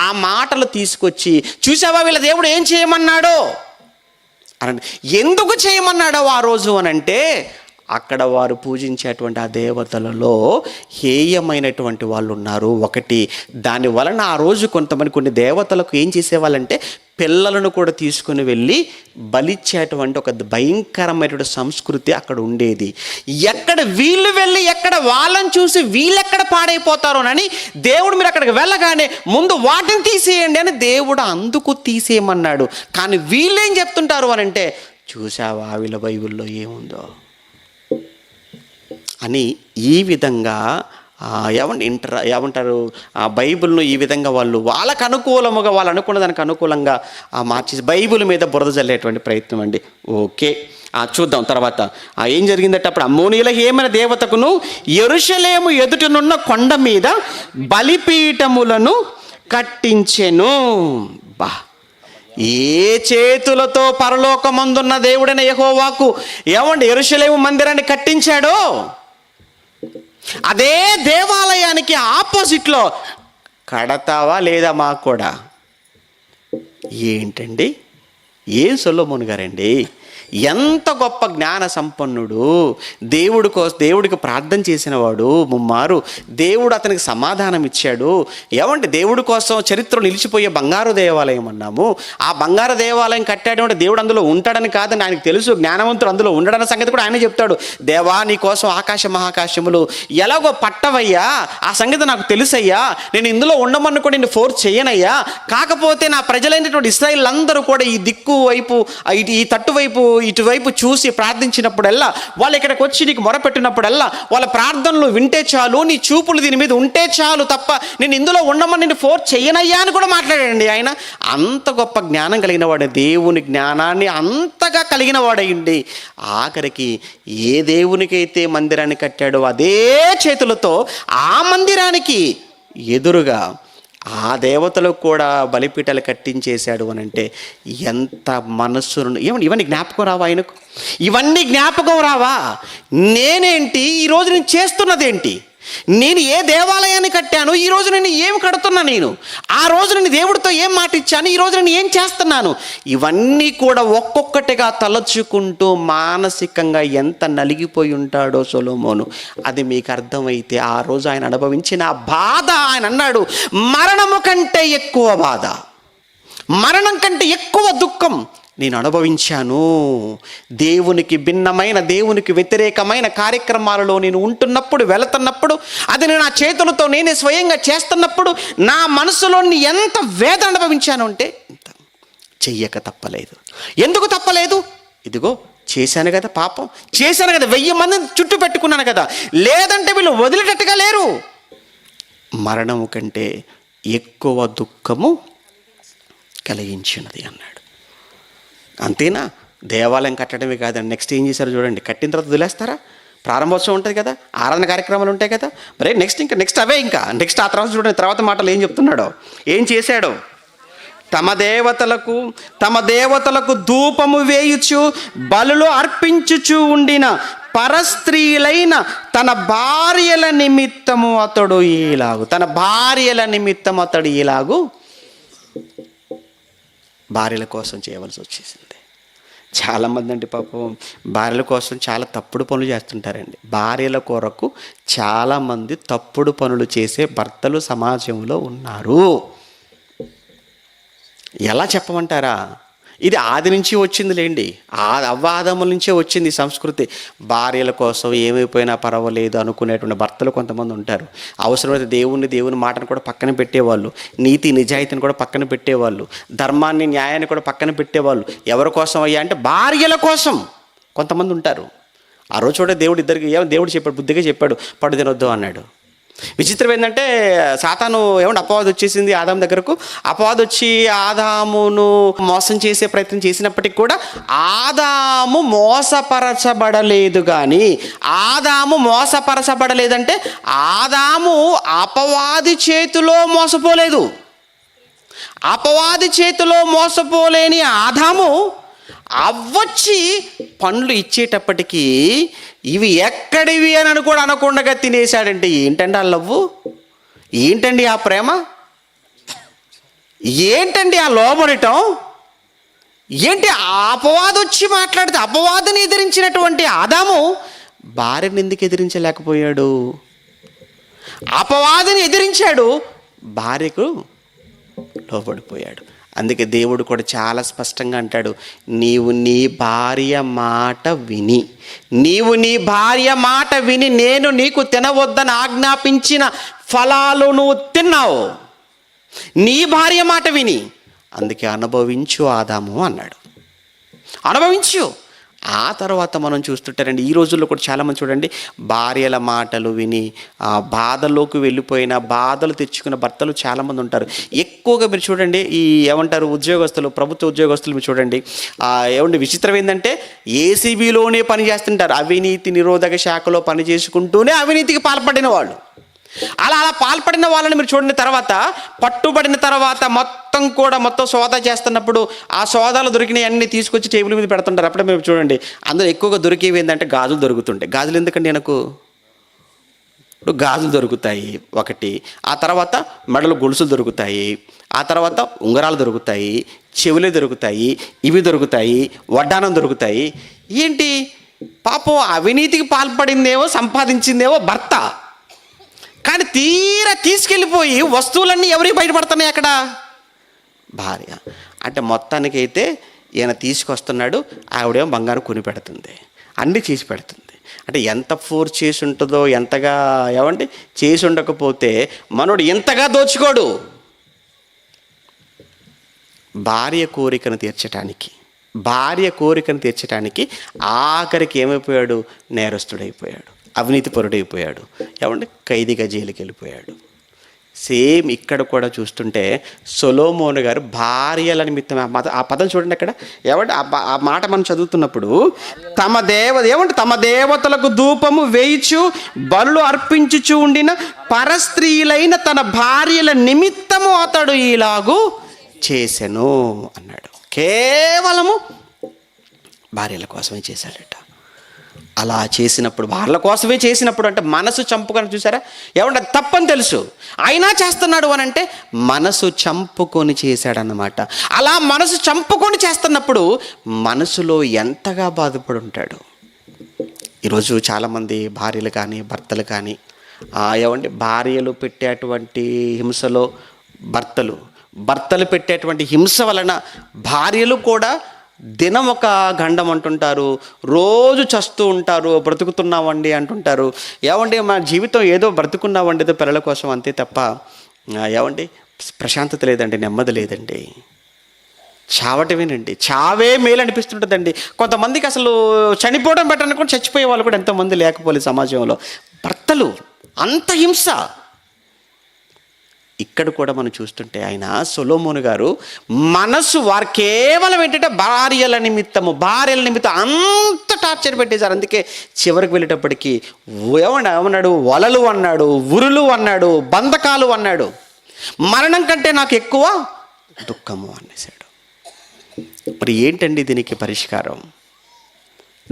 ఆ మాటలు తీసుకొచ్చి, చూసావా వీళ్ళ దేవుడు ఏం చేయమన్నాడో అని, ఎందుకు చేయమన్నాడో ఆ రోజు అనంటే, అక్కడ వారు పూజించేటువంటి ఆ దేవతలలో హేయమైనటువంటి వాళ్ళు ఉన్నారు. ఒకటి, దాని వలన ఆ రోజు కొన్ని దేవతలకు ఏం చేసేవాళ్ళంటే పిల్లలను కూడా తీసుకుని వెళ్ళి బలిచ్చేటువంటి ఒక భయంకరమైనటువంటి సంస్కృతి అక్కడ ఉండేది. ఎక్కడ వీళ్ళు వెళ్ళి ఎక్కడ వాళ్ళని చూసి వీళ్ళెక్కడ పాడైపోతారోనని దేవుడు మీరు అక్కడికి వెళ్ళగానే ముందు వాటిని తీసేయండి అని దేవుడు అందుకు తీసేయమన్నాడు. కానీ వీళ్ళేం చెప్తుంటారు అని అంటే, చూసావా వీళ్ళ బైబిల్లో ఏముందో అని ఈ విధంగా ఏమంటారు ఆ బైబిల్ను ఈ విధంగా వాళ్ళకు అనుకూలముగా, వాళ్ళు అనుకున్న దానికి అనుకూలంగా మార్చేసి బైబిల్ మీద బురద జల్లేటువంటి ప్రయత్నం అండి. ఓకే, చూద్దాం తర్వాత ఏం జరిగిందట. అప్పుడు అమ్మోనీయుల హేయమైన దేవతకును యెరూషలేము ఎదుటనున్న కొండ మీద బలిపీఠములను కట్టించెను. ఏ చేతులతో పరలోకమందున్న దేవుడైన యెహోవాకు యెరూషలేము మందిరాన్ని కట్టించాడో అదే దేవాలయానికి ఆపోజిట్లో కడతావా లేదా మాకు కూడా? ఏంటండి, ఏం సొలొమోను గారండి, ఎంత గొప్ప జ్ఞాన సంపన్నుడు, దేవుడికి ప్రార్థన చేసిన వాడు, ముమ్మారు దేవుడు అతనికి సమాధానం ఇచ్చాడు. ఏమంటే దేవుడి కోసం చరిత్రలో నిలిచిపోయే బంగారు దేవాలయం అన్నాము. ఆ బంగారు దేవాలయం కట్టాడు అంటే దేవుడు అందులో ఉంటాడని కాదని ఆయనకు తెలుసు. జ్ఞానవంతుడు అందులో ఉండడన్న సంగతి కూడా ఆయన చెప్తాడు. దేవా, నీ కోసం ఆకాశ మహాకాశములు ఎలాగో పట్టవయ్యా, ఆ సంగతి నాకు తెలుసయ్యా, నేను ఇందులో ఉండమని కూడా నేను ఫోర్స్ చేయనయ్యా. కాకపోతే నా ప్రజలైనటువంటి ఇశ్రాయేల్ అందరూ కూడా ఈ దిక్కు వైపు, ఈ తట్టు వైపు, ఇటువైపు చూసి ప్రార్థించినప్పుడల్లా, వాళ్ళు ఇక్కడికి వచ్చి నీకు మొరపెట్టినప్పుడల్లా వాళ్ళ ప్రార్థనలు వింటే చాలు, నీ చూపులు దీని మీద ఉంటే చాలు తప్ప నేను ఇందులో ఉండమని నేను ఫోర్స్ చెయ్యనయ్యా అని కూడా మాట్లాడండి. ఆయన అంత గొప్ప జ్ఞానం కలిగిన వాడు, దేవుని జ్ఞానాన్ని అంతగా కలిగిన వాడయ్యండి. ఆఖరికి ఏ దేవునికైతే మందిరాన్ని కట్టాడో అదే చేతులతో ఆ మందిరానికి ఎదురుగా ఆ దేవతలకు కూడా బలిపీఠాలు కట్టించేశాడు అని అంటే ఎంత మనస్సును, ఏమండి ఇవన్నీ జ్ఞాపకం రావా ఆయనకు? ఇవన్నీ జ్ఞాపకం రావా? నేనేంటి ఈరోజు నేను చేస్తున్నదేంటి? నేను ఏ దేవాలయాన్ని కట్టాను, ఈరోజు నేను ఏం కడుతున్నా, నేను ఆ రోజు నేను దేవుడితో ఏం మాట ఇచ్చాను, ఈరోజు నేను ఏం చేస్తున్నాను, ఇవన్నీ కూడా ఒక్కొక్కటిగా తలచుకుంటూ మానసికంగా ఎంత నలిగిపోయి ఉంటాడో సొలొమోను. అది మీకు అర్థమైతే ఆ రోజు ఆయన అనుభవించిన బాధ, ఆయన అన్నాడు, మరణము కంటే ఎక్కువ బాధ, మరణం కంటే ఎక్కువ దుఃఖం నేను అనుభవించాను. దేవునికి భిన్నమైన, దేవునికి వ్యతిరేకమైన కార్యక్రమాలలో నేను ఉంటున్నప్పుడు, వెళుతున్నప్పుడు, అది నేను నా చేతులతో నేనే స్వయంగా చేస్తున్నప్పుడు నా మనసులో ఎంత వేదన అనుభవించాను అంటే చెయ్యక తప్పలేదు. ఎందుకు తప్పలేదు? ఇదిగో చేశాను కదా, పాపం చేశాను కదా, 1000 మందిని చుట్టూ పెట్టుకున్నాను కదా, లేదంటే వీళ్ళు వదిలేటట్టుగా లేరు. మరణము కంటే ఎక్కువ దుఃఖము కలిగించినది అన్నాడు. అంతేనా? దేవాలయం కట్టడమే కాదండి, నెక్స్ట్ ఏం చేశారు చూడండి. కట్టిన తర్వాత వదిలేస్తారా? ప్రారంభోత్సవం ఉంటుంది కదా, ఆరాధన కార్యక్రమాలు ఉంటాయి కదా, మరి నెక్స్ట్ అవే, ఇంకా నెక్స్ట్ ఆ తర్వాత చూడండి, తర్వాత మాటలు ఏం చెప్తున్నాడో, ఏం చేశాడో. తమ దేవతలకు ధూపము వేయుచు బలులు అర్పించుచు ఉండిన పరస్త్రీలైన తన భార్యల నిమిత్తము అతడు ఇలాగు భార్యల కోసం చేయవలసి వచ్చేసింది. చాలామంది అంటే పాపం భార్యల కోసం చాలా తప్పుడు పనులు చేస్తుంటారండి. భార్యల కొరకు చాలామంది తప్పుడు పనులు చేసే భర్తలు సమాజంలో ఉన్నారు. ఎలా చెప్పమంటారా? ఇది ఆది నుంచి వచ్చింది లేండి, అవ్వాదముల నుంచే వచ్చింది సంస్కృతి. భార్యల కోసం ఏమైపోయినా పర్వాలేదు అనుకునేటువంటి భర్తలు కొంతమంది ఉంటారు. అవసరమైతే దేవుని మాటను కూడా పక్కన పెట్టేవాళ్ళు, నీతి నిజాయితీని కూడా పక్కన పెట్టేవాళ్ళు, ధర్మాన్ని న్యాయాన్ని కూడా పక్కన పెట్టేవాళ్ళు. ఎవరి కోసం అయ్యా అంటే భార్యల కోసం కొంతమంది ఉంటారు. ఆ రోజు చూడ దేవుడు చెప్పాడు, బుద్ధిగా చెప్పాడు, పడు తినొద్దు అన్నాడు. విచిత్రం ఏంటంటే సాతాను అపవాదు వచ్చేసింది ఆదాము దగ్గరకు. అపవాదు వచ్చి ఆదామును మోసం చేసే ప్రయత్నం చేసినప్పటికీ కూడా ఆదాము మోసపరచబడలేదు. కానీ ఆదాము మోసపరచబడలేదంటే ఆదాము అపవాది చేతిలో మోసపోలేదు. అపవాది చేతిలో మోసపోలేని ఆదాము అవ్వొచ్చి పండ్లు ఇచ్చేటప్పటికీ ఇవి ఎక్కడివి అని కూడా అనకుండా తినేశాడంటే ఏంటండి ఆ లవ్వు? ఏంటండి ఆ ప్రేమ? ఏంటండి ఆ లోబడటం? ఏంటి అపవాదు వచ్చి మాట్లాడితే అపవాదుని ఎదిరించినటువంటి ఆదాము భార్యను ఎందుకు ఎదిరించలేకపోయాడు? అపవాదుని ఎదిరించాడు, భార్యకు లోబడిపోయాడు. అందుకే దేవుడు కూడా చాలా స్పష్టంగా అంటాడు, నీవు నీ భార్య మాట విని నేను నీకు తినవద్దని ఆజ్ఞాపించిన ఫలాలు నువ్వు తిన్నావు, నీ భార్య మాట విని. అందుకే అనుభవించు ఆదాము అన్నాడు, అనుభవించు. ఆ తర్వాత మనం చూస్తుంటారండి, ఈ రోజుల్లో కూడా చాలామంది చూడండి, భార్యల మాటలు విని ఆ బాధలోకి వెళ్ళిపోయిన, బాధలు తెచ్చుకున్న భర్తలు చాలామంది ఉంటారు. ఎక్కువగా మీరు చూడండి, ఈ ఉద్యోగస్తులు, ప్రభుత్వ ఉద్యోగస్తులు మీరు చూడండి, విచిత్రం ఏంటంటే ఏసీబీలోనే పని చేస్తుంటారు. అవినీతి నిరోధక శాఖలో పని చేసుకుంటూనే అవినీతికి పాల్పడిన వాళ్ళు. అలా పాల్పడిన వాళ్ళని మీరు చూడండి, తర్వాత పట్టుబడిన తర్వాత మొత్తం సోదా చేస్తున్నప్పుడు ఆ సోదాలు దొరికినవి అన్నీ తీసుకొచ్చి టేబుల్ మీద పెడుతుంటారు. అప్పుడే మీరు చూడండి, అందులో ఎక్కువగా దొరికేవి ఏంటంటే గాజులు దొరుకుతుంటాయి. గాజులు ఎందుకండి? ఇప్పుడు గాజులు దొరుకుతాయి ఒకటి, ఆ తర్వాత మెడలు గొలుసులు దొరుకుతాయి, ఆ తర్వాత ఉంగరాలు దొరుకుతాయి, చెవులే దొరుకుతాయి, ఇవి దొరుకుతాయి, వడ్డానం దొరుకుతాయి. ఏంటి పాపం అవినీతికి పాల్పడిందేమో, సంపాదించిందేమో భర్త, కానీ తీరా తీసుకెళ్ళిపోయి వస్తువులన్నీ ఎవరికి బయటపడుతున్నాయి అక్కడ? భార్య. అంటే మొత్తానికైతే ఈయన తీసుకొస్తున్నాడు, ఆవిడేమో బంగారం కొని పెడుతుంది, అన్నీ చేసి పెడుతుంది. అంటే ఎంత ఫోర్స్ చేసి ఉంటుందో, ఎంతగా ఏమంటే చేసి ఉండకపోతే మనోడు ఎంతగా దోచుకోడు. భార్య కోరికను తీర్చడానికి ఆఖరికి ఏమైపోయాడు? నేరస్తుడైపోయాడు, అవినీతిపరుడైపోయాడు, ఏమంటే ఖైదీగా జైలుకి వెళ్ళిపోయాడు. సేమ్ ఇక్కడ కూడా చూస్తుంటే సొలొమోను గారు భార్యల నిమిత్తం, ఆ పదం చూడండి అక్కడ, ఏమంటే ఆ మాట మనం చదువుతున్నప్పుడు తమ దేవతలకు ధూపము వేయిచు బలులు అర్పించుచు ఉండిన పరస్త్రీలైన తన భార్యల నిమిత్తము అతడు ఇలాగూ చేసెను అన్నాడు. కేవలము భార్యల కోసమే చేశాడట. అలా చేసినప్పుడు, వాళ్ళ కోసమే చేసినప్పుడు అంటే మనసు చంపుకొని, చూసారా ఏమంటే తప్పని తెలుసు అయినా చేస్తున్నాడు అని అంటే మనసు చంపుకొని చేశాడన్నమాట. అలా మనసు చంపుకొని చేస్తున్నప్పుడు మనసులో ఎంతగా బాధపడి ఉంటాడు. ఈరోజు చాలామంది భార్యలు కానీ భర్తలు కానీ ఏమంటే భార్యలు పెట్టేటువంటి హింసలో భర్తలు పెట్టేటువంటి హింస వలన భార్యలు కూడా దినం ఒక గండం అంటుంటారు, రోజు చస్తూ ఉంటారు, బ్రతుకుతున్నామండి అంటుంటారు. ఏమండి మా జీవితం ఏదో బ్రతుకున్నామండి, ఏదో పిల్లల కోసం అంతే తప్ప ఏమండి ప్రశాంతత లేదండి, నెమ్మది లేదండి, చావటమేనండి, చావే మేలు అనిపిస్తుంటుందండి. కొంతమందికి అసలు చనిపోవడం బెటర్ అనుకుని చచ్చిపోయే వాళ్ళు కూడా ఎంతోమంది లేకపోలేదు సమాజంలో. భర్తలు అంత హింస. ఇక్కడ కూడా మనం చూస్తుంటే ఆయన సొలొమోను గారు మనసు వారు కేవలం ఏంటంటే భార్యల నిమిత్తం అంత టార్చర్ పెట్టేశారు. అందుకే చివరికి వెళ్ళేటప్పటికి ఏమన్నాడు? వలలు అన్నాడు, ఉరులు అన్నాడు, బంధకాలు అన్నాడు, మరణం కంటే నాకు ఎక్కువ దుఃఖము అనేసాడు. మరి ఏంటండి దీనికి పరిష్కారం?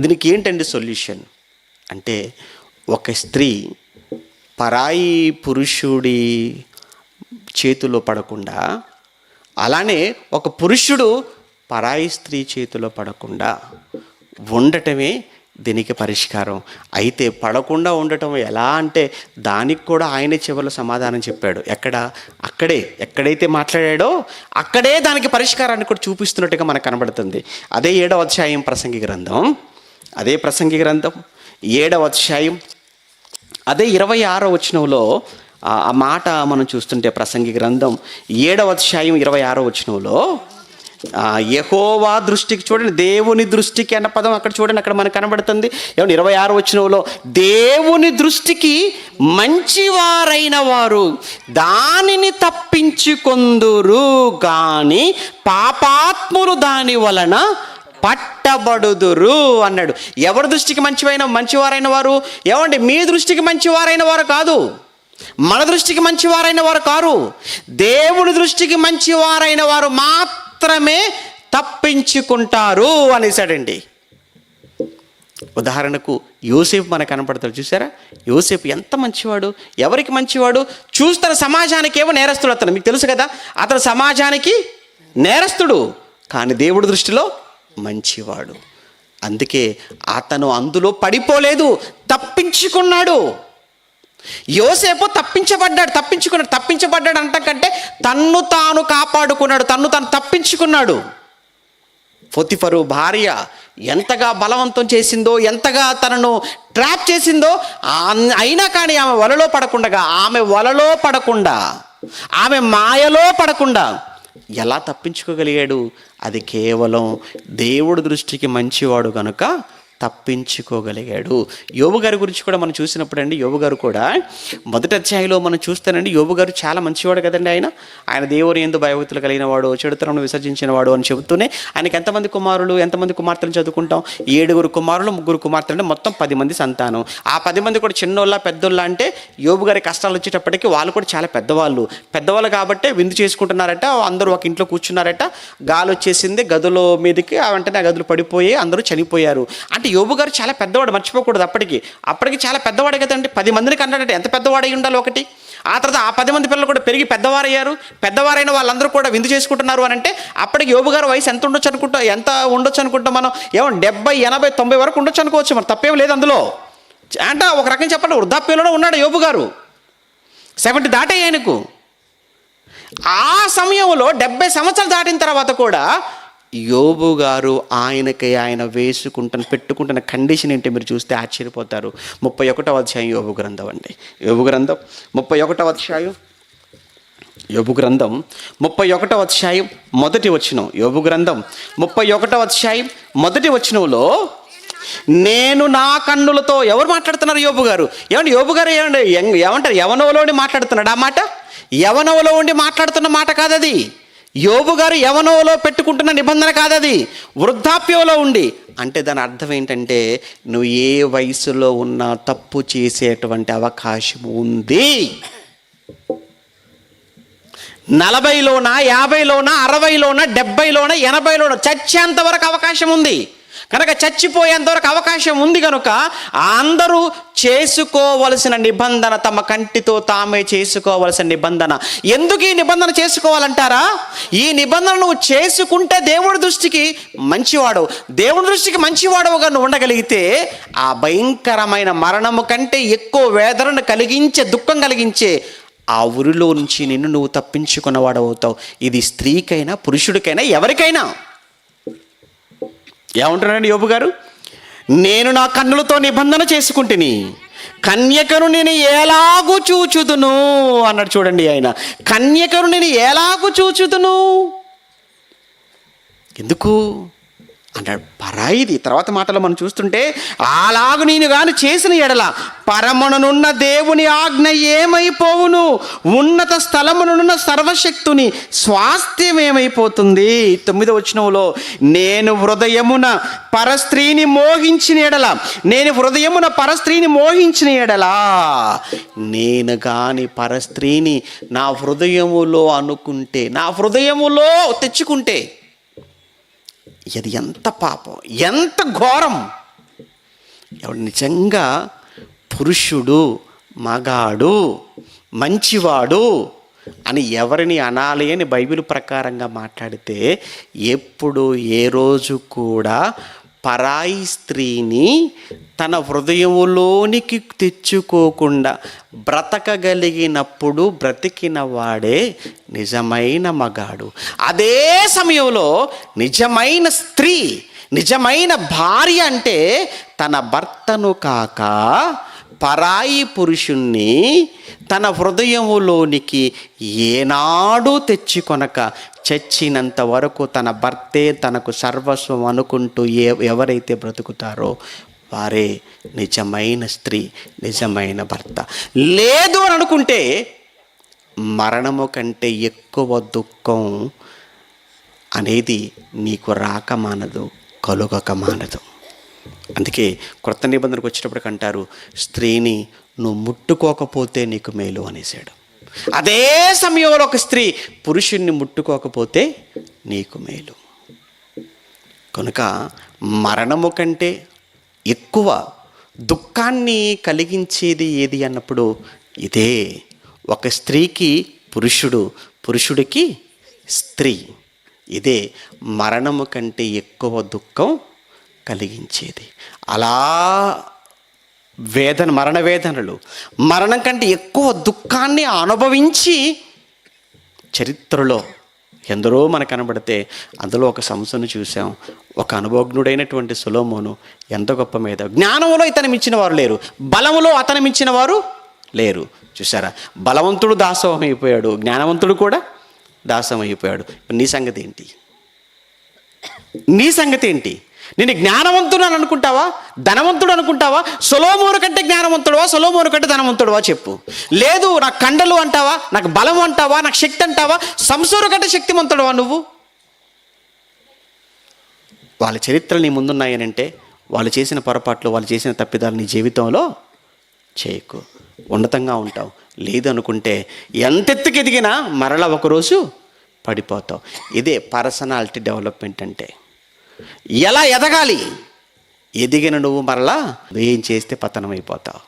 దీనికి ఏంటండి సొల్యూషన్ అంటే, ఒక స్త్రీ పరాయి పురుషుడి చేతిలో పడకుండా, అలానే ఒక పురుషుడు పరాయి స్త్రీ చేతిలో పడకుండా ఉండటమే దీనికి పరిష్కారం. అయితే పడకుండా ఉండటం ఎలా అంటే దానికి కూడా ఆయన చివరిలో సమాధానం చెప్పాడు. ఎక్కడైతే మాట్లాడాడో అక్కడే దానికి పరిష్కారాన్ని కూడా చూపిస్తున్నట్టుగా మనకు కనబడుతుంది. అదే 7వ అధ్యాయం ప్రసంగి గ్రంథం 7వ అధ్యాయం అదే 26వ వచనంలో ఆ మాట మనం చూస్తుంటే, ప్రసంగి గ్రంథం 7వ అధ్యాయం 26వ వచనంలో యెహోవా దృష్టికి, చూడండి దేవుని దృష్టికి అన్న పదం అక్కడ చూడండి, అక్కడ మనకు కనబడుతుంది. ఏమంటే 26వ వచనంలో దేవుని దృష్టికి మంచివారైన వారు దానిని తప్పించుకొందురు కానీ పాపాత్ములు దాని వలన పట్టబడుదురు అన్నాడు. ఎవరి దృష్టికి మంచివారైన వారు? ఏమండి మీ దృష్టికి మంచివారైన వారు కాదు, మన దృష్టికి మంచివారైన వారు కారు, దేవుని దృష్టికి మంచివారైన వారు మాత్రమే తప్పించుకుంటారు అనేసాడండి. ఉదాహరణకు యోసేపు మనకు కనపడతాడు, చూసారా? యోసేపు ఎంత మంచివాడు, ఎవరికి మంచివాడు? చూస్తున్న సమాజానికి ఏమో నేరస్తుడు అతను, మీకు తెలుసు కదా, అతను సమాజానికి నేరస్తుడు, కానీ దేవుడి దృష్టిలో మంచివాడు. అందుకే అతను అందులో పడిపోలేదు, తప్పించుకున్నాడు. యోసేపు తప్పించబడ్డాడు అంటకంటే తన్ను తాను కాపాడుకున్నాడు, తన్ను తాను తప్పించుకున్నాడు. పొతిఫరు భార్య ఎంతగా బలవంతం చేసిందో, ఎంతగా తనను ట్రాప్ చేసిందో, అయినా కానీ ఆమె వలలో పడకుండా ఆమె మాయలో పడకుండా ఎలా తప్పించుకోగలిగాడు? అది కేవలం దేవుడి దృష్టికి మంచివాడు కనుక తప్పించుకోగలిగాడు. యోబు గారి గురించి కూడా మనం చూసినప్పుడు అండి, యోబు గారు కూడా మొదటి అధ్యాయంలో మనం చూస్తానండి, యోబు గారు చాలా మంచివాడు కదండి. ఆయన దేవుని యందు భయభక్తులు కలిగిన వాడు, చెడుతనను విసర్జించిన వాడు అని చెబుతూనే ఆయనకి ఎంతమంది కుమార్తెలు చదువుకుంటాం? 7 కుమారులు 3 కుమార్తెలు, అంటే మొత్తం 10 మంది సంతానం. ఆ 10 మంది కూడా చిన్నోళ్ళ పెద్దోళ్ళ అంటే యోబు గారి కష్టాలు వచ్చేటప్పటికి వాళ్ళు కూడా చాలా పెద్దవాళ్ళు కాబట్టి విందు చేసుకుంటున్నారట, అందరూ ఒక ఇంట్లో కూర్చున్నారట, గాలి వచ్చేసింది గదుల మీదకి, వెంటనే ఆ గదులు పడిపోయి అందరూ చనిపోయారు. అంటే అంటే యోబు గారు చాలా పెద్దవాడు, మర్చిపోకూడదు. అప్పటికి చాలా పెద్దవాడే కదండి. 10 మందిని కన్నాడంటే ఎంత పెద్దవాడై ఉండాలి ఒకటి. ఆ తర్వాత ఆ 10 మంది పిల్లలు కూడా పెరిగి పెద్దవారయ్యారు. పెద్దవారైన వాళ్ళందరూ కూడా విందు చేసుకుంటున్నారు అని అంటే అప్పటికి యోబు గారు వయసు ఎంత ఉండొచ్చు అనుకుంటాం మనం? 70, 80, 90 వరకు ఉండొచ్చు అనుకోవచ్చు. మరి తప్పేం లేదు అందులో. అంటే ఒక రకంగా చెప్పండి, వృద్ధాప్యంలో ఉన్నాడు యోబు గారు. 70 దాటే ఆయనకు. ఆ సమయంలో 70 సంవత్సరాలు దాటిన తర్వాత కూడా యోబు గారు ఆయన పెట్టుకుంటున్న కండిషన్ ఏంటి మీరు చూస్తే ఆశ్చర్యపోతారు. 31వ అధ్యాయం యోబు గ్రంథం అండి. యోబు గ్రంథం 31వ అధ్యాయం. యోబు గ్రంథం 31వ అధ్యాయం మొదటి వచనం. యోబు గ్రంథం 31వ అధ్యాయం మొదటి వచనంలో, నేను నా కన్నులతో, ఎవరు మాట్లాడుతున్నారు? యోబు గారు. యోబు గారు ఏమంటారు? యవనంలోని మాట్లాడుతున్నాడు. ఆ మాట యవనంలో ఉండి మాట్లాడుతున్న మాట కాదది. యోబు గారు యవనంలో పెట్టుకుంటున్న నిబంధన కాదది, వృద్ధాప్యంలో ఉండి. అంటే దాని అర్థం ఏంటంటే నువ్వు ఏ వయసులో ఉన్నా తప్పు చేసేటువంటి అవకాశం ఉంది. 40లోనా, 50లోనా, 60లోనా, 70లోనా, 80లోనా చచ్చేంత వరకు అవకాశం ఉంది. కనుక చచ్చిపోయేంతవరకు అవకాశం ఉంది. కనుక అందరూ చేసుకోవలసిన నిబంధన, తమ కంటితో తామే చేసుకోవలసిన నిబంధన. ఎందుకు ఈ నిబంధన చేసుకోవాలంటారా? ఈ నిబంధన నువ్వు చేసుకుంటే దేవుడి దృష్టికి మంచివాడవు. దేవుడి దృష్టికి మంచివాడవుగా నువ్వు ఉండగలిగితే ఆ భయంకరమైన మరణము కంటే ఎక్కువ వేదనను కలిగించే, దుఃఖం కలిగించే ఆ ఊరిలో నుంచి నిన్ను నువ్వు తప్పించుకున్నవాడవుతావు. ఇది స్త్రీకైనా పురుషుడికైనా ఎవరికైనా. ఏమంటున్నాడు యోబు గారు? నేను నా కన్నులతో నిబంధన చేసుకుంటుని, కన్యకను నేను ఎలాగూ చూచుదును అన్నాడు. చూడండి, ఆయన కన్యకను నేను ఎలాగూ చూచుదును. ఎందుకు అన్నాడు? పరాయిది. తర్వాత మాటలో మనం చూస్తుంటే, అలాగు నేను గాని చేసిన ఎడల పరమనున్న దేవుని ఆజ్ఞ ఏమైపోవును, ఉన్నత స్థలమునున్న సర్వశక్తుని స్వాస్థ్యం ఏమైపోతుంది. 9వ వచనంలో, నేను హృదయమున పరస్త్రీని మోహించిన ఎడల, నేను గాని పరస్త్రీని నా హృదయములో అనుకుంటే, నా హృదయములో తెచ్చుకుంటే, ఇది ఎంత పాపం, ఎంత ఘోరం. ఎవడు నిజంగా పురుషుడు, మగాడు, మంచివాడు అని ఎవరిని అనాలి అని బైబిల్ ప్రకారంగా మాట్లాడితే, ఎప్పుడు ఏ రోజు కూడా పరాయి స్త్రీని తన హృదయంలోనికి తెచ్చుకోకుండా బ్రతకగలిగినప్పుడు బ్రతికిన వాడే నిజమైన మగాడు. అదే సమయంలో నిజమైన స్త్రీ, నిజమైన భార్య అంటే తన భర్తను కాక పరాయి పురుషుణ్ణి తన హృదయములోనికి ఏనాడు తెచ్చుకొనక చచ్చినంత వరకు తన భర్తే తనకు సర్వస్వం అనుకుంటూ ఎవరైతే బ్రతుకుతారో వారే నిజమైన స్త్రీ, నిజమైన భర్త. లేదు అని అనుకుంటే మరణము కంటే ఎక్కువ దుఃఖం అనేది నీకు రాక మానదు, కలుగక మానదు. అందుకే క్రొత్త నిబంధనకు వచ్చేటప్పటికి అంటారు, స్త్రీని నువ్వు ముట్టుకోకపోతే నీకు మేలు అనేసాడు. అదే సమయంలో ఒక స్త్రీ పురుషుణ్ణి ముట్టుకోకపోతే నీకు మేలు. కనుక మరణము కంటే ఎక్కువ దుఃఖాన్ని కలిగించేది ఏది అన్నప్పుడు ఇదే. ఒక స్త్రీకి పురుషుడు, పురుషుడికి స్త్రీ. ఇదే మరణము కంటే ఎక్కువ దుఃఖం కలిగించేది. అలా మరణ వేదనలు, మరణం కంటే ఎక్కువ దుఃఖాన్ని అనుభవించి చరిత్రలో ఎందరో మనకు కనబడితే అందులో ఒక సంస్థను చూసాం. ఒక అనుభవజ్ఞుడైనటువంటి సొలొమోను ఎంత గొప్ప మీద. జ్ఞానంలో ఇతను మించిన వారు లేరు, బలములో అతను మించిన వారు లేరు. చూసారా, బలవంతుడు దాసోహం అయిపోయాడు, జ్ఞానవంతుడు కూడా దాసం అయిపోయాడు. నీ సంగతి ఏంటి? నీ సంగతి ఏంటి? నేను జ్ఞానవంతుడు అని అనుకుంటావా, ధనవంతుడు అనుకుంటావా? సొలొమోను కంటే జ్ఞానవంతుడువా, సొలొమోను కంటే ధనవంతుడువా చెప్పు. లేదు నాకు కండలు అంటావా, నాకు బలం అంటావా, నాకు శక్తి అంటావా? సంసోను కంటే శక్తిమంతుడువా నువ్వు? వాళ్ళ చరిత్రలు నీ ముందున్నాయనంటే వాళ్ళు చేసిన పొరపాట్లు, వాళ్ళు చేసిన తప్పిదాలు నీ జీవితంలో చేయకు, ఉన్నతంగా ఉంటావు. లేదనుకుంటే ఎంతెత్తుకు ఎదిగినా మరలా ఒకరోజు పడిపోతావు. ఇదే పర్సనాలిటీ డెవలప్మెంట్ అంటే. ఎలా ఎదగాలి, ఎదిగిన నువ్వు మరలా ఏం చేస్తే పతనం అయిపోతావు.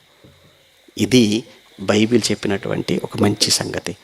ఇది బైబిల్ చెప్పినటువంటి ఒక మంచి సంగతి.